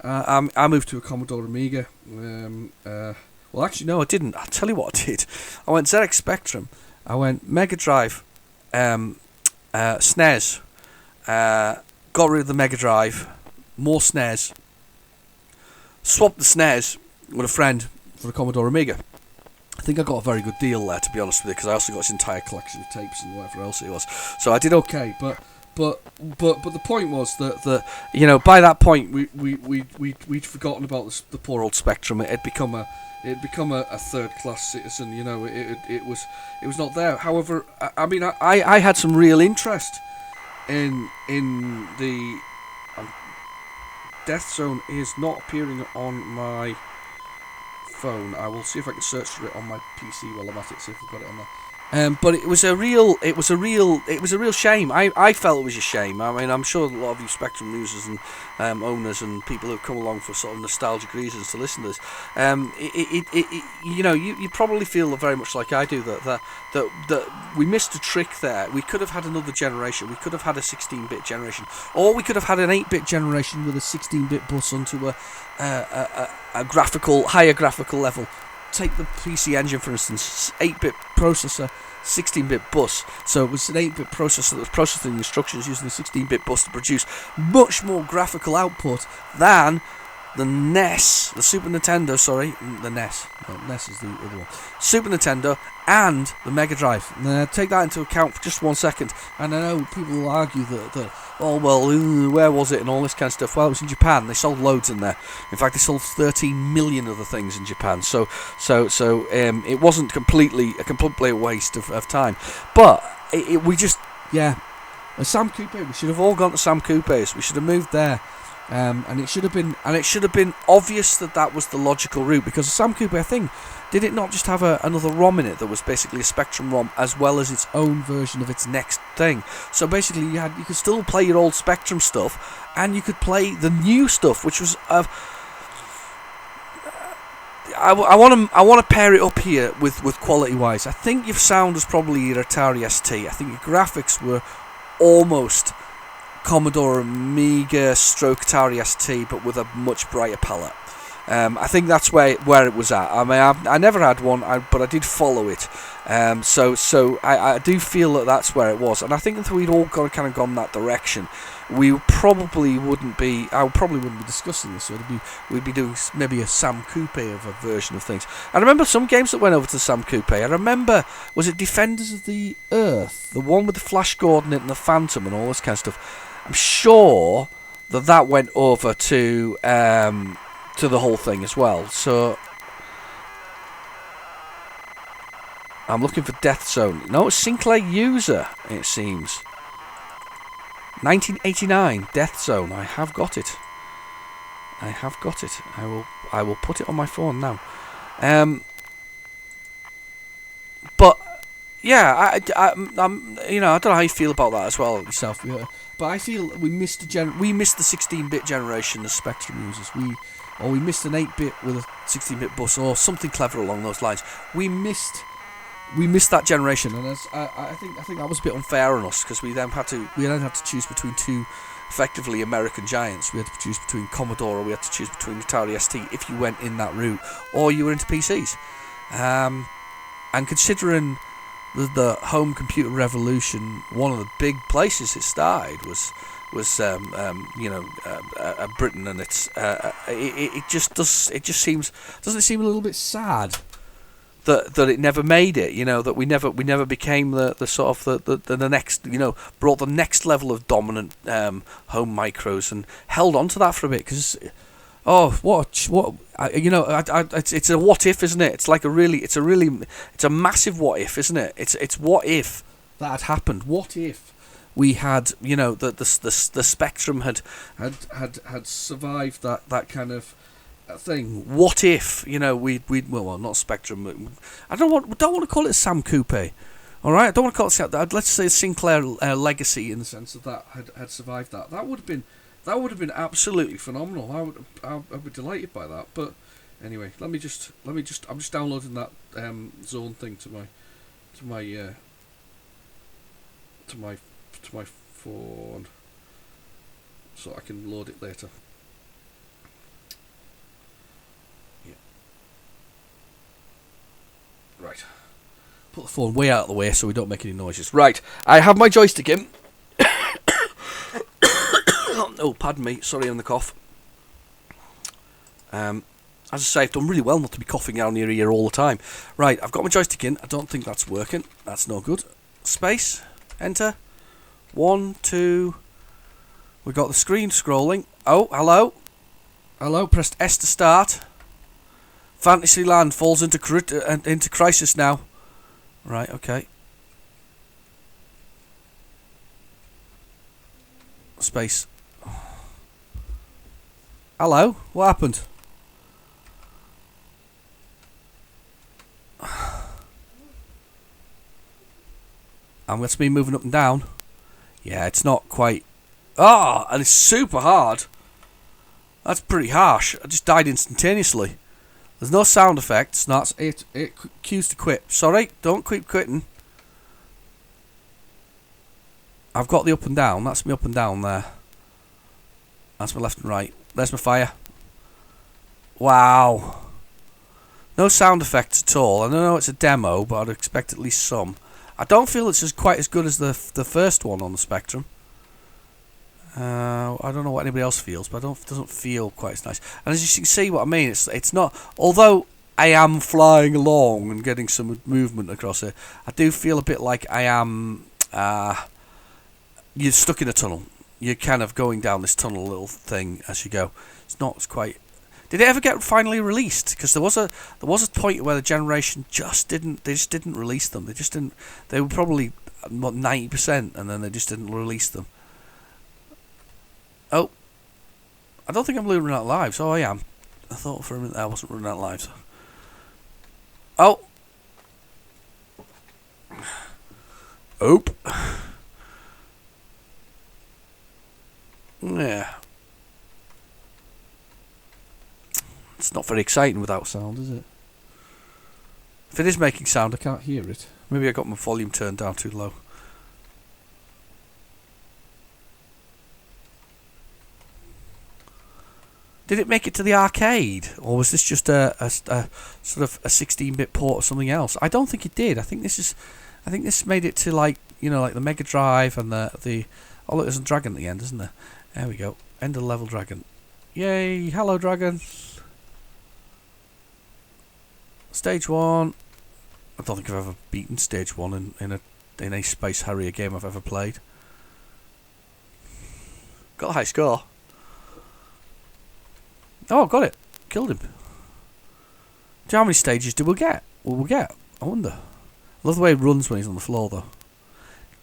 a Commodore Amiga. Well, actually no, I didn't. I'll tell you what I did. I went ZX Spectrum. I went Mega Drive, SNES. Got rid of the Mega Drive, more SNES. Swapped the SNES with a friend for a Commodore Amiga. I think I got a very good deal there, to be honest with you, because I also got this entire collection of tapes and whatever else it was. So I did okay, but the point was that by that point we'd forgotten about the poor old Spectrum. It had become a third class citizen. It was not there. However, I mean I had some real interest in the Death Zone is not appearing on my phone. I will see if I can search for it on my PC while I'm at it, see if I've got it on there. But it was a real shame. I felt it was a shame. I mean, I'm sure a lot of you Spectrum users and owners and people who've come along for sort of nostalgic reasons to listen to this, you probably feel very much like I do that we missed a trick there. We could have had another generation. We could have had a 16-bit generation, or we could have had an 8-bit generation with a 16-bit bus onto a higher graphical level. Take the PC Engine, for instance, 8-bit processor, 16-bit bus. So it was an 8-bit processor that was processing instructions using a 16-bit bus to produce much more graphical output than the NES, the Super Nintendo, the NES. No, NES is the other one. Super Nintendo and the Mega Drive. Now, take that into account for just 1 second. And I know people will argue that where was it and all this kind of stuff. Well, it was in Japan. They sold loads in there. In fact, they sold 13 million other things in Japan. So it wasn't completely a waste of time. But a Sam Coupe. We should have all gone to Sam Coupes. We should have moved there. And it should have been obvious that was the logical route, because Sam Coupe, I think, did it not just have another ROM in it that was basically a Spectrum ROM as well as its own version of its next thing. So basically, you could still play your old Spectrum stuff, and you could play the new stuff, which was I want to pair it up here with quality wise. I think your sound was probably your Atari ST. I think your graphics were almost Commodore Amiga stroke Atari ST, but with a much brighter palette. I think that's where it was at. I mean, I never had one, but I did follow it. So I do feel that's where it was, and I think if we'd all kind of gone that direction, we probably wouldn't be. I probably wouldn't be discussing this. We'd be doing maybe a Sam Coupe of a version of things. I remember some games that went over to Sam Coupe. I remember, was it Defenders of the Earth, the one with the Flash Gordon and the Phantom and all this kind of stuff? I'm sure that went over to the whole thing as well. So I'm looking for Death Zone. No, it's Sinclair User, it seems. 1989 Death Zone. I have got it. I will put it on my phone now. But yeah, I'm I don't know how you feel about that as well yourself. Yeah. But I feel we missed the 16-bit generation as Spectrum users. We missed an 8-bit with a 16-bit bus, or something clever along those lines. We missed that generation, and I think that was a bit unfair on us, because we then had to choose between two effectively American giants. We had to choose between Commodore, or we had to choose between Atari ST if you went in that route, or you were into PCs. And considering the home computer revolution, one of the big places it started was Britain, and doesn't it seem a little bit sad that it never made it, that we never became the sort of the next, brought the next level of dominant home micros and held on to that for a bit, because it's a what if, isn't it? It's a massive what if, isn't it? It's what if that had happened. What if we had, the Spectrum had survived that kind of thing? What if, we'd not Spectrum. I don't want to call it Sam Coupe. All right, I don't want to call it. Let's say Sinclair legacy, in the sense that had survived that. That would have been absolutely phenomenal. I'd be delighted by that. But anyway, let me just. I'm just downloading that zone thing to my phone, so I can load it later. Yeah. Right. Put the phone way out of the way so we don't make any noises. Right. I have my joystick in. Oh, pardon me. Sorry on the cough. As I say, I've done really well not to be coughing down your ear all the time. Right, I've got my joystick in. I don't think that's working. That's no good. Space. Enter. 1, 2. We've got the screen scrolling. Oh, hello. Hello. Pressed S to start. Fantasyland falls into crisis now. Right, okay. Space. Hello? What happened? That's me moving up and down. Yeah, it's not quite... Ah, and it's super hard. That's pretty harsh. I just died instantaneously. There's no sound effects. No, it cues to quit. Sorry, don't keep quitting. I've got the up and down. That's me up and down there. That's my left and right. There's my fire. Wow. No sound effects at all. I know it's a demo, but I'd expect at least some. I don't feel it's quite as good as the first one on the Spectrum. I don't know what anybody else feels, but it doesn't feel quite as nice. And as you can see what I mean, it's not... Although I am flying along and getting some movement across it, I do feel a bit like I am... you're stuck in a tunnel. You're kind of going down this tunnel little thing as you go. It's quite... Did it ever get finally released? Because there was a point where the generation just didn't release them. They just didn't. They were probably 90%, and then they just didn't release them. Oh, I don't think I'm running out of lives. Oh, I am. I thought for a minute I wasn't running out of lives. Oh. Oop. Yeah. It's not very exciting without sound, is it? If it is making sound, I can't hear it. Maybe I got my volume turned down too low. Did it make it to the arcade, or was this just a sort of a 16-bit port of something else? I don't think it did. I think this made it to like the Mega Drive and the. Oh, look, there's a dragon at the end, isn't there? There we go. End of level dragon. Yay! Hello, dragon. Stage 1. I don't think I've ever beaten Stage 1 in a Space Harrier game I've ever played. Got a high score. Oh, got it. Killed him. Do you know how many stages do we get? We'll get. I wonder. I love the way he runs when he's on the floor, though.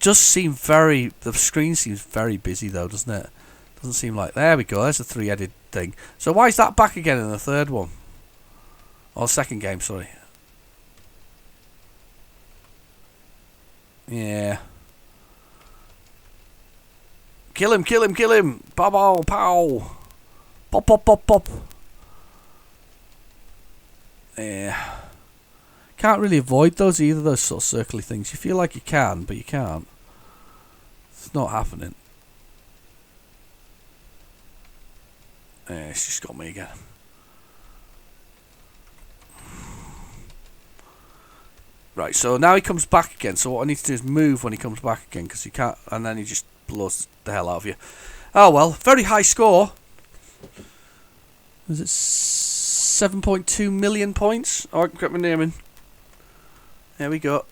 Just seem very... The screen seems very busy, though, doesn't it? Doesn't seem like... There we go. There's a 3-headed thing. So why is that back again in the third one? Or second game, sorry. Yeah. Kill him, kill him, kill him! Pow, pow, pow! Pop, pop, pop, pop! Yeah. Can't really avoid those either, those sort of circly things. You feel like you can, but you can't. It's not happening. Yeah, it's just got me again. Right, so now he comes back again. So what I need to do is move when he comes back again, because he can't, and then he just blows the hell out of you. Oh well, very high score. Was it 7.2 million points? Oh, I can get my name in. There we go.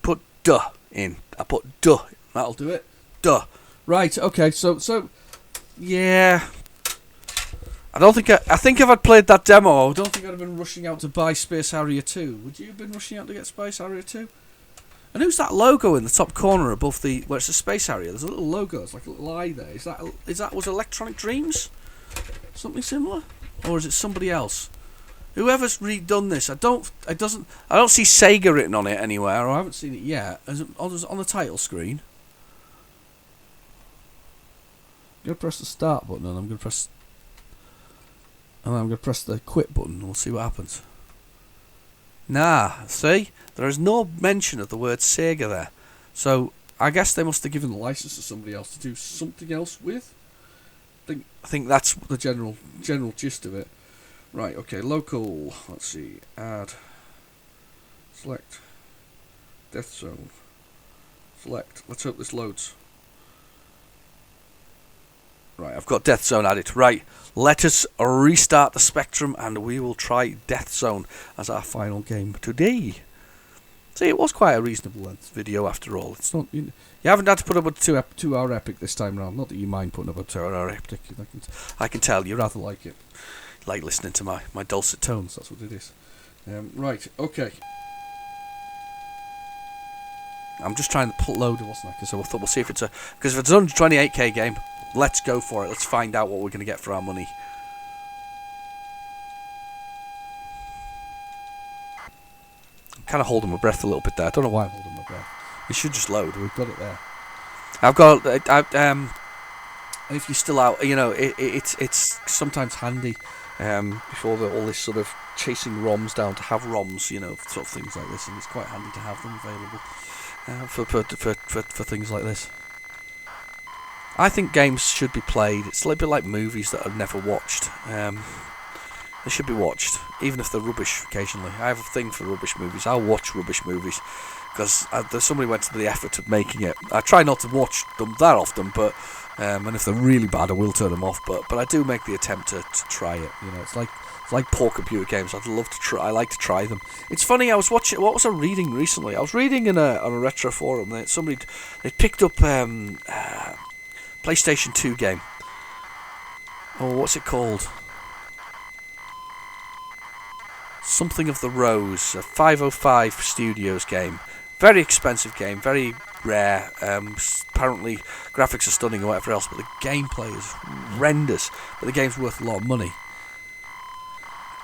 Put duh in. I put duh. That'll do it. Duh. Right. Okay. So yeah. I think if I'd played that demo, I don't think I'd have been rushing out to buy Space Harrier 2. Would you have been rushing out to get Space Harrier 2? And who's that logo in the top corner above the where it's a Space Harrier? There's a little logo. It's like a little eye there. Is that was Electronic Dreams? Something similar, or is it somebody else? Whoever's redone this, I don't see Sega written on it anywhere, or I haven't seen it yet. Is it on the title screen? I'm gonna press the start button, and I'm gonna press the quit button, and we'll see what happens. Nah, see, there is no mention of the word Sega there, so I guess they must have given the license to somebody else to do something else with. I think that's the general gist of it. Right, okay, local, let's see, add, select, death zone, select, let's hope this loads. Right, I've got Death Zone added. Right, let us restart the Spectrum and we will try Death Zone as our final game today. See, it was quite a reasonable length video after all. It's not... You haven't had to put up a 2-hour epic this time round. Not that you mind putting up a 2-hour epic. I can tell you rather like it. Like listening to my dulcet tones. That's what it is. Right, okay. I'm just trying to load it, wasn't I? So I thought we'll see if it's a... Because if it's an 128k game, let's go for it. Let's find out what we're going to get for our money. I'm kind of holding my breath a little bit there. I don't know why I'm holding my breath. It should just load. We've got it there. I've got. If you're still out, it's sometimes handy before all this sort of chasing ROMs down to have ROMs, sort of things like this, and it's quite handy to have them available for things like this. I think games should be played. It's a little bit like movies that I've never watched. They should be watched, even if they're rubbish occasionally. I have a thing for rubbish movies. I'll watch rubbish movies because somebody went to the effort of making it. I try not to watch them that often, but and if they're really bad, I will turn them off. But I do make the attempt to try it. It's like poor computer games. I'd love to try. I like to try them. It's funny. I was watching. What was I reading recently? I was reading on a retro forum that they picked up PlayStation 2 game. Oh, what's it called? Something of the Rose, a 505 Studios game. Very expensive game, very rare. Apparently, graphics are stunning or whatever else, but the gameplay is horrendous. But the game's worth a lot of money.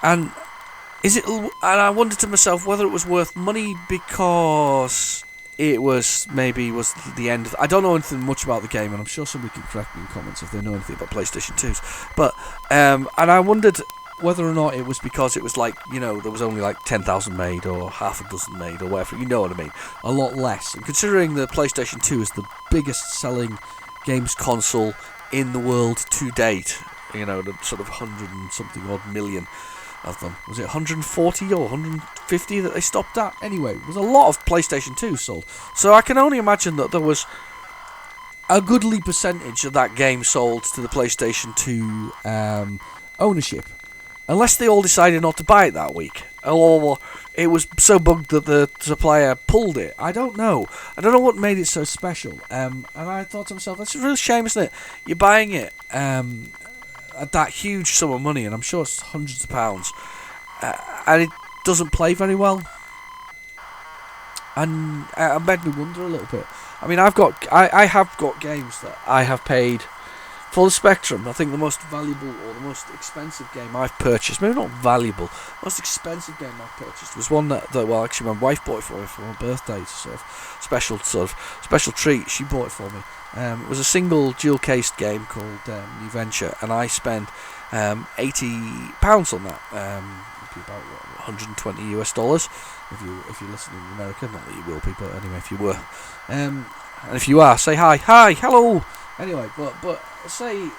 And I wondered to myself whether it was worth money because it was the end of. I don't know anything much about the game, and I'm sure somebody can correct me in comments if they know anything about PlayStation 2s. But and I wondered whether or not it was because it was like, there was only like 10,000 made or half a dozen made or whatever, you know what I mean, a lot less. And considering the PlayStation 2 is the biggest selling games console in the world to date, the sort of 100 and something odd million of them. Was it 140 or 150 that they stopped at? Anyway, there was a lot of PlayStation 2 sold. So I can only imagine that there was a goodly percentage of that game sold to the PlayStation 2 ownership. Unless they all decided not to buy it that week. Or it was so bugged that the supplier pulled it. I don't know. I don't know what made it so special. And I thought to myself, that's a real shame, isn't it? You're buying it at that huge sum of money, and I'm sure it's hundreds of pounds. And it doesn't play very well. And it made me wonder a little bit. I mean, I have got games that I have paid full the spectrum. I think the most valuable or the most expensive game I've purchased, maybe not valuable, most expensive game I've purchased was one that actually my wife bought it for me for my birthday. It's a special treat. She bought it for me. It was a single dual-cased game called New Venture, and I spent £80 on that. It'd be about $120 if you're listening in America. Not that you will be, but anyway, if you were, and if you are, say hi, hello. Anyway, but say,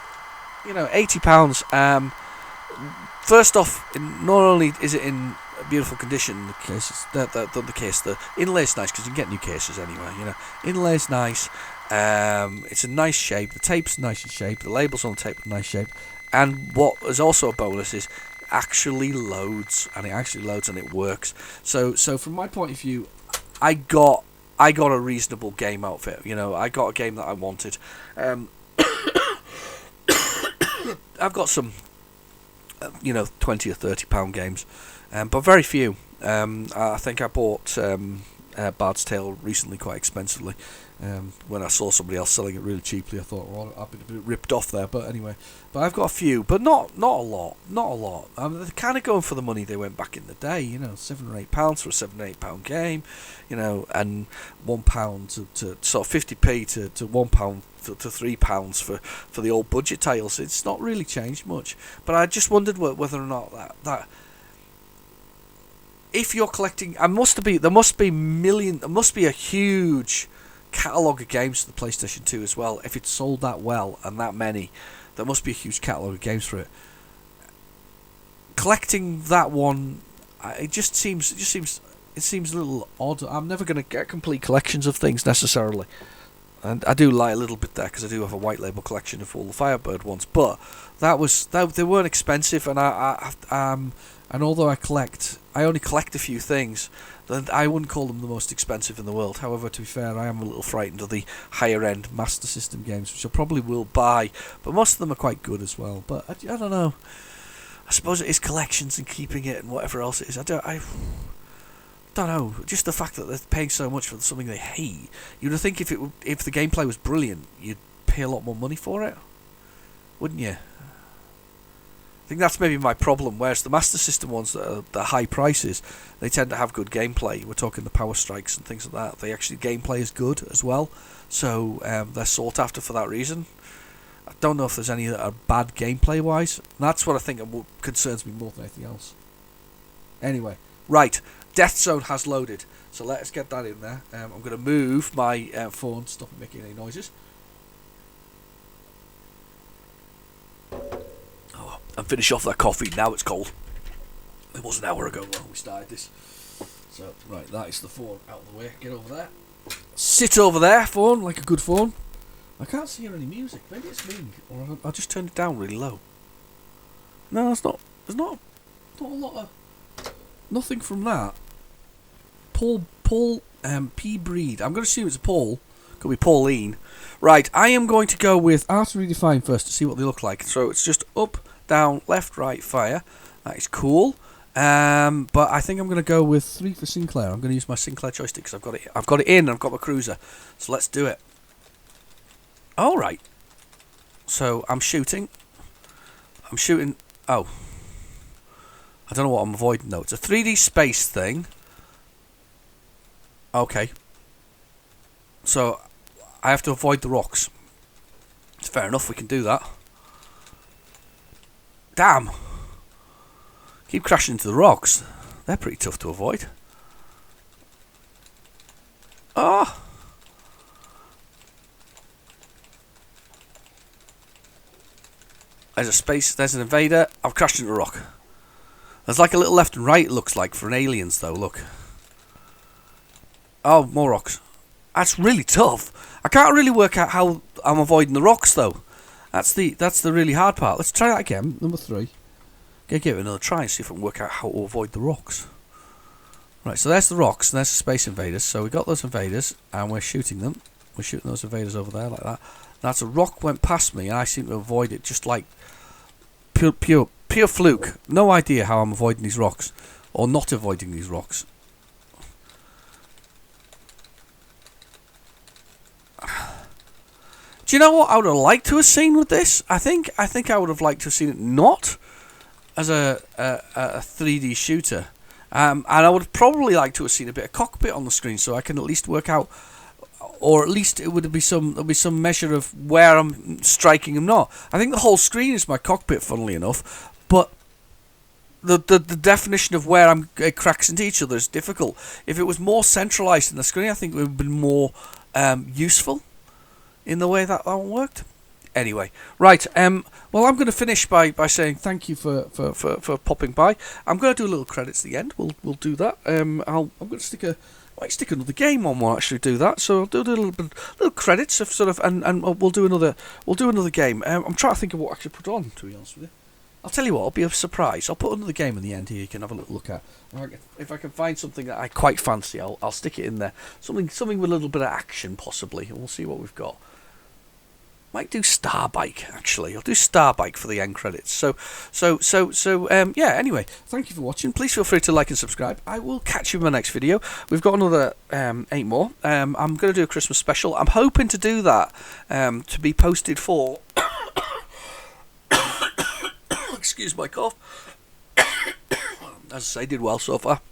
£80. First off, not only is it in beautiful condition, the inlay's nice because you can get new cases anyway. Inlay's nice. It's a nice shape. The tape's nice in shape. The labels on the tape are nice shape. And what is also a bonus is it actually loads, and it works. So from my point of view, I got a reasonable game outfit. I got a game that I wanted. I've got some, 20 or £30 games, but very few. I think I bought Bard's Tale recently quite expensively. When I saw somebody else selling it really cheaply, I thought, well, I've been a bit ripped off there. But anyway, I've got a few, but not a lot. They're kind of going for the money they went back in the day. £7 or £8 for a £7 or £8 game, and £1 to sort of 50p to £1 to £3 for the old budget titles. It's not really changed much. But I just wondered whether or not that if you're collecting, there must be a huge catalogue of games for the PlayStation 2 as well. If it's sold that well and that many, there must be a huge catalogue of games for it. Collecting that one, it seems a little odd. I'm never going to get complete collections of things necessarily, and I do lie a little bit there because I do have a white label collection of all the Firebird ones. But they weren't expensive, and and although I only collect a few things, then I wouldn't call them the most expensive in the world. However, to be fair, I am a little frightened of the higher-end Master System games, which I probably will buy, but most of them are quite good as well. But I don't know. I suppose it is collections and keeping it and whatever else it is. I don't know. Just the fact that they're paying so much for something they hate. You'd think if the gameplay was brilliant, you'd pay a lot more money for it, wouldn't you? I think that's maybe my problem. Whereas the Master System ones that are the high prices, they tend to have good gameplay. We're talking the Power Strikes and things like that. They actually gameplay is good as well, so they're sought after for that reason. I don't know if there's any that are bad gameplay wise. That's what I think concerns me more than anything else. Anyway, right, Death Zone has loaded, so let us get that in there. I'm going to move my phone, stop it making any noises. Oh, and finish off that coffee. Now it's cold. It was an hour ago when we started this. So, right, that is the phone out of the way. Get over there. Sit over there, phone, like a good phone. I can't hear any music. Maybe it's me, or I just turned it down really low. No, that's not. There's not a lot of. Nothing from that. Paul, P. Breed. I'm going to assume it's a Paul. Could be Pauline. Right, I am going to go with Art Redefined first to see what they look like. So it's just up, down, left, right, fire. That is cool. But I think I'm going to go with 3 for Sinclair. I'm going to use my Sinclair joystick because I've got it in. I've got my cruiser. So let's do it. All right. So I'm shooting. Oh. I don't know what I'm avoiding though. It's a 3D space thing. Okay. So I have to avoid the rocks. It's fair enough, we can do that. Damn. Keep crashing into the rocks. They're pretty tough to avoid. Ah. There's a space, there's an invader. I've crashed into a rock. There's like a little left and right, it looks like, for an aliens, though, look. Oh, more rocks. That's really tough. I can't really work out how I'm avoiding the rocks, though. That's the really hard part. Let's try that again, number 3. Give it another try and see if I can work out how to avoid the rocks. Right, so there's the rocks, and there's the space invaders. So we got those invaders, and we're shooting them. We're shooting those invaders over there, like that. That's a rock went past me, and I seem to avoid it just like pure fluke. No idea how I'm avoiding these rocks, or not avoiding these rocks. Do you know what I would have liked to have seen with this? I think I would have liked to have seen it not as a 3D shooter, and I would probably like to have seen a bit of cockpit on the screen, so I can at least work out, or at least it would be some measure of where I'm striking and not. I think the whole screen is my cockpit, funnily enough, but the definition of where it cracks into each other is difficult. If it was more centralised in the screen, I think it would have been more useful in the way that one worked. Anyway, right. Well, I'm going to finish by saying thank you for popping by. I'm going to do a little credits at the end. We'll do that. I'm going to might stick another game on. We'll actually do that. So I'll do a little credits of sort of, and we'll do another game. I'm trying to think of what I should put on. To be honest with you, I'll tell you what. It'll be a surprise. I'll put another game in the end here. You can have a little look at. If I can find something that I quite fancy, I'll stick it in there. Something with a little bit of action, possibly, and we'll see what we've got. Might do Starbike, actually. I'll do Starbike for the end credits. So, yeah, anyway, thank you for watching. Please feel free to like and subscribe. I will catch you in my next video. We've got another 8 more. I'm going to do a Christmas special. I'm hoping to do that to be posted for... Excuse my cough. As I say, did well so far.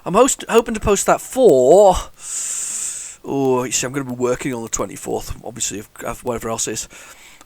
I'm hoping to post that for... Oh, you see, I'm going to be working on the 24th, obviously, of whatever else is.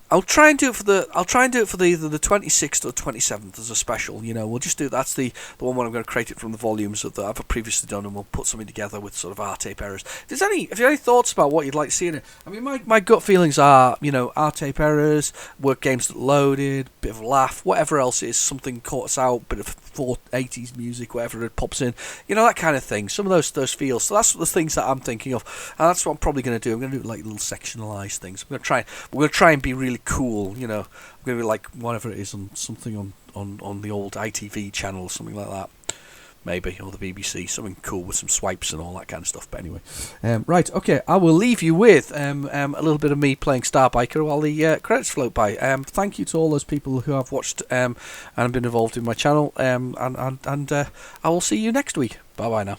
I'll try and do it for either the 26th or 27th as a special. You know, we'll just do that's the one where I'm going to create it from the volumes that I've previously done, and we'll put something together with sort of R-tape errors. If you have any thoughts about what you'd like to see in it, I mean, my gut feelings are, you know, R-tape errors, work games that loaded, bit of a laugh, whatever else is, something caught us out, bit of 80s music, whatever it pops in, you know, that kind of thing. Some of those feels. So that's the things that I'm thinking of, and that's what I'm probably going to do. I'm going to do like little sectionalized things. We're going to try and be really cool, you know. I'm going to be like whatever it is on something on the old ITV channel or something like that, maybe, or the BBC, something cool with some swipes and all that kind of stuff. But anyway, right, okay, I will leave you with a little bit of me playing Starbiker while the credits float by. Thank you to all those people who have watched and been involved in my channel, and I will see you next week. Bye bye now.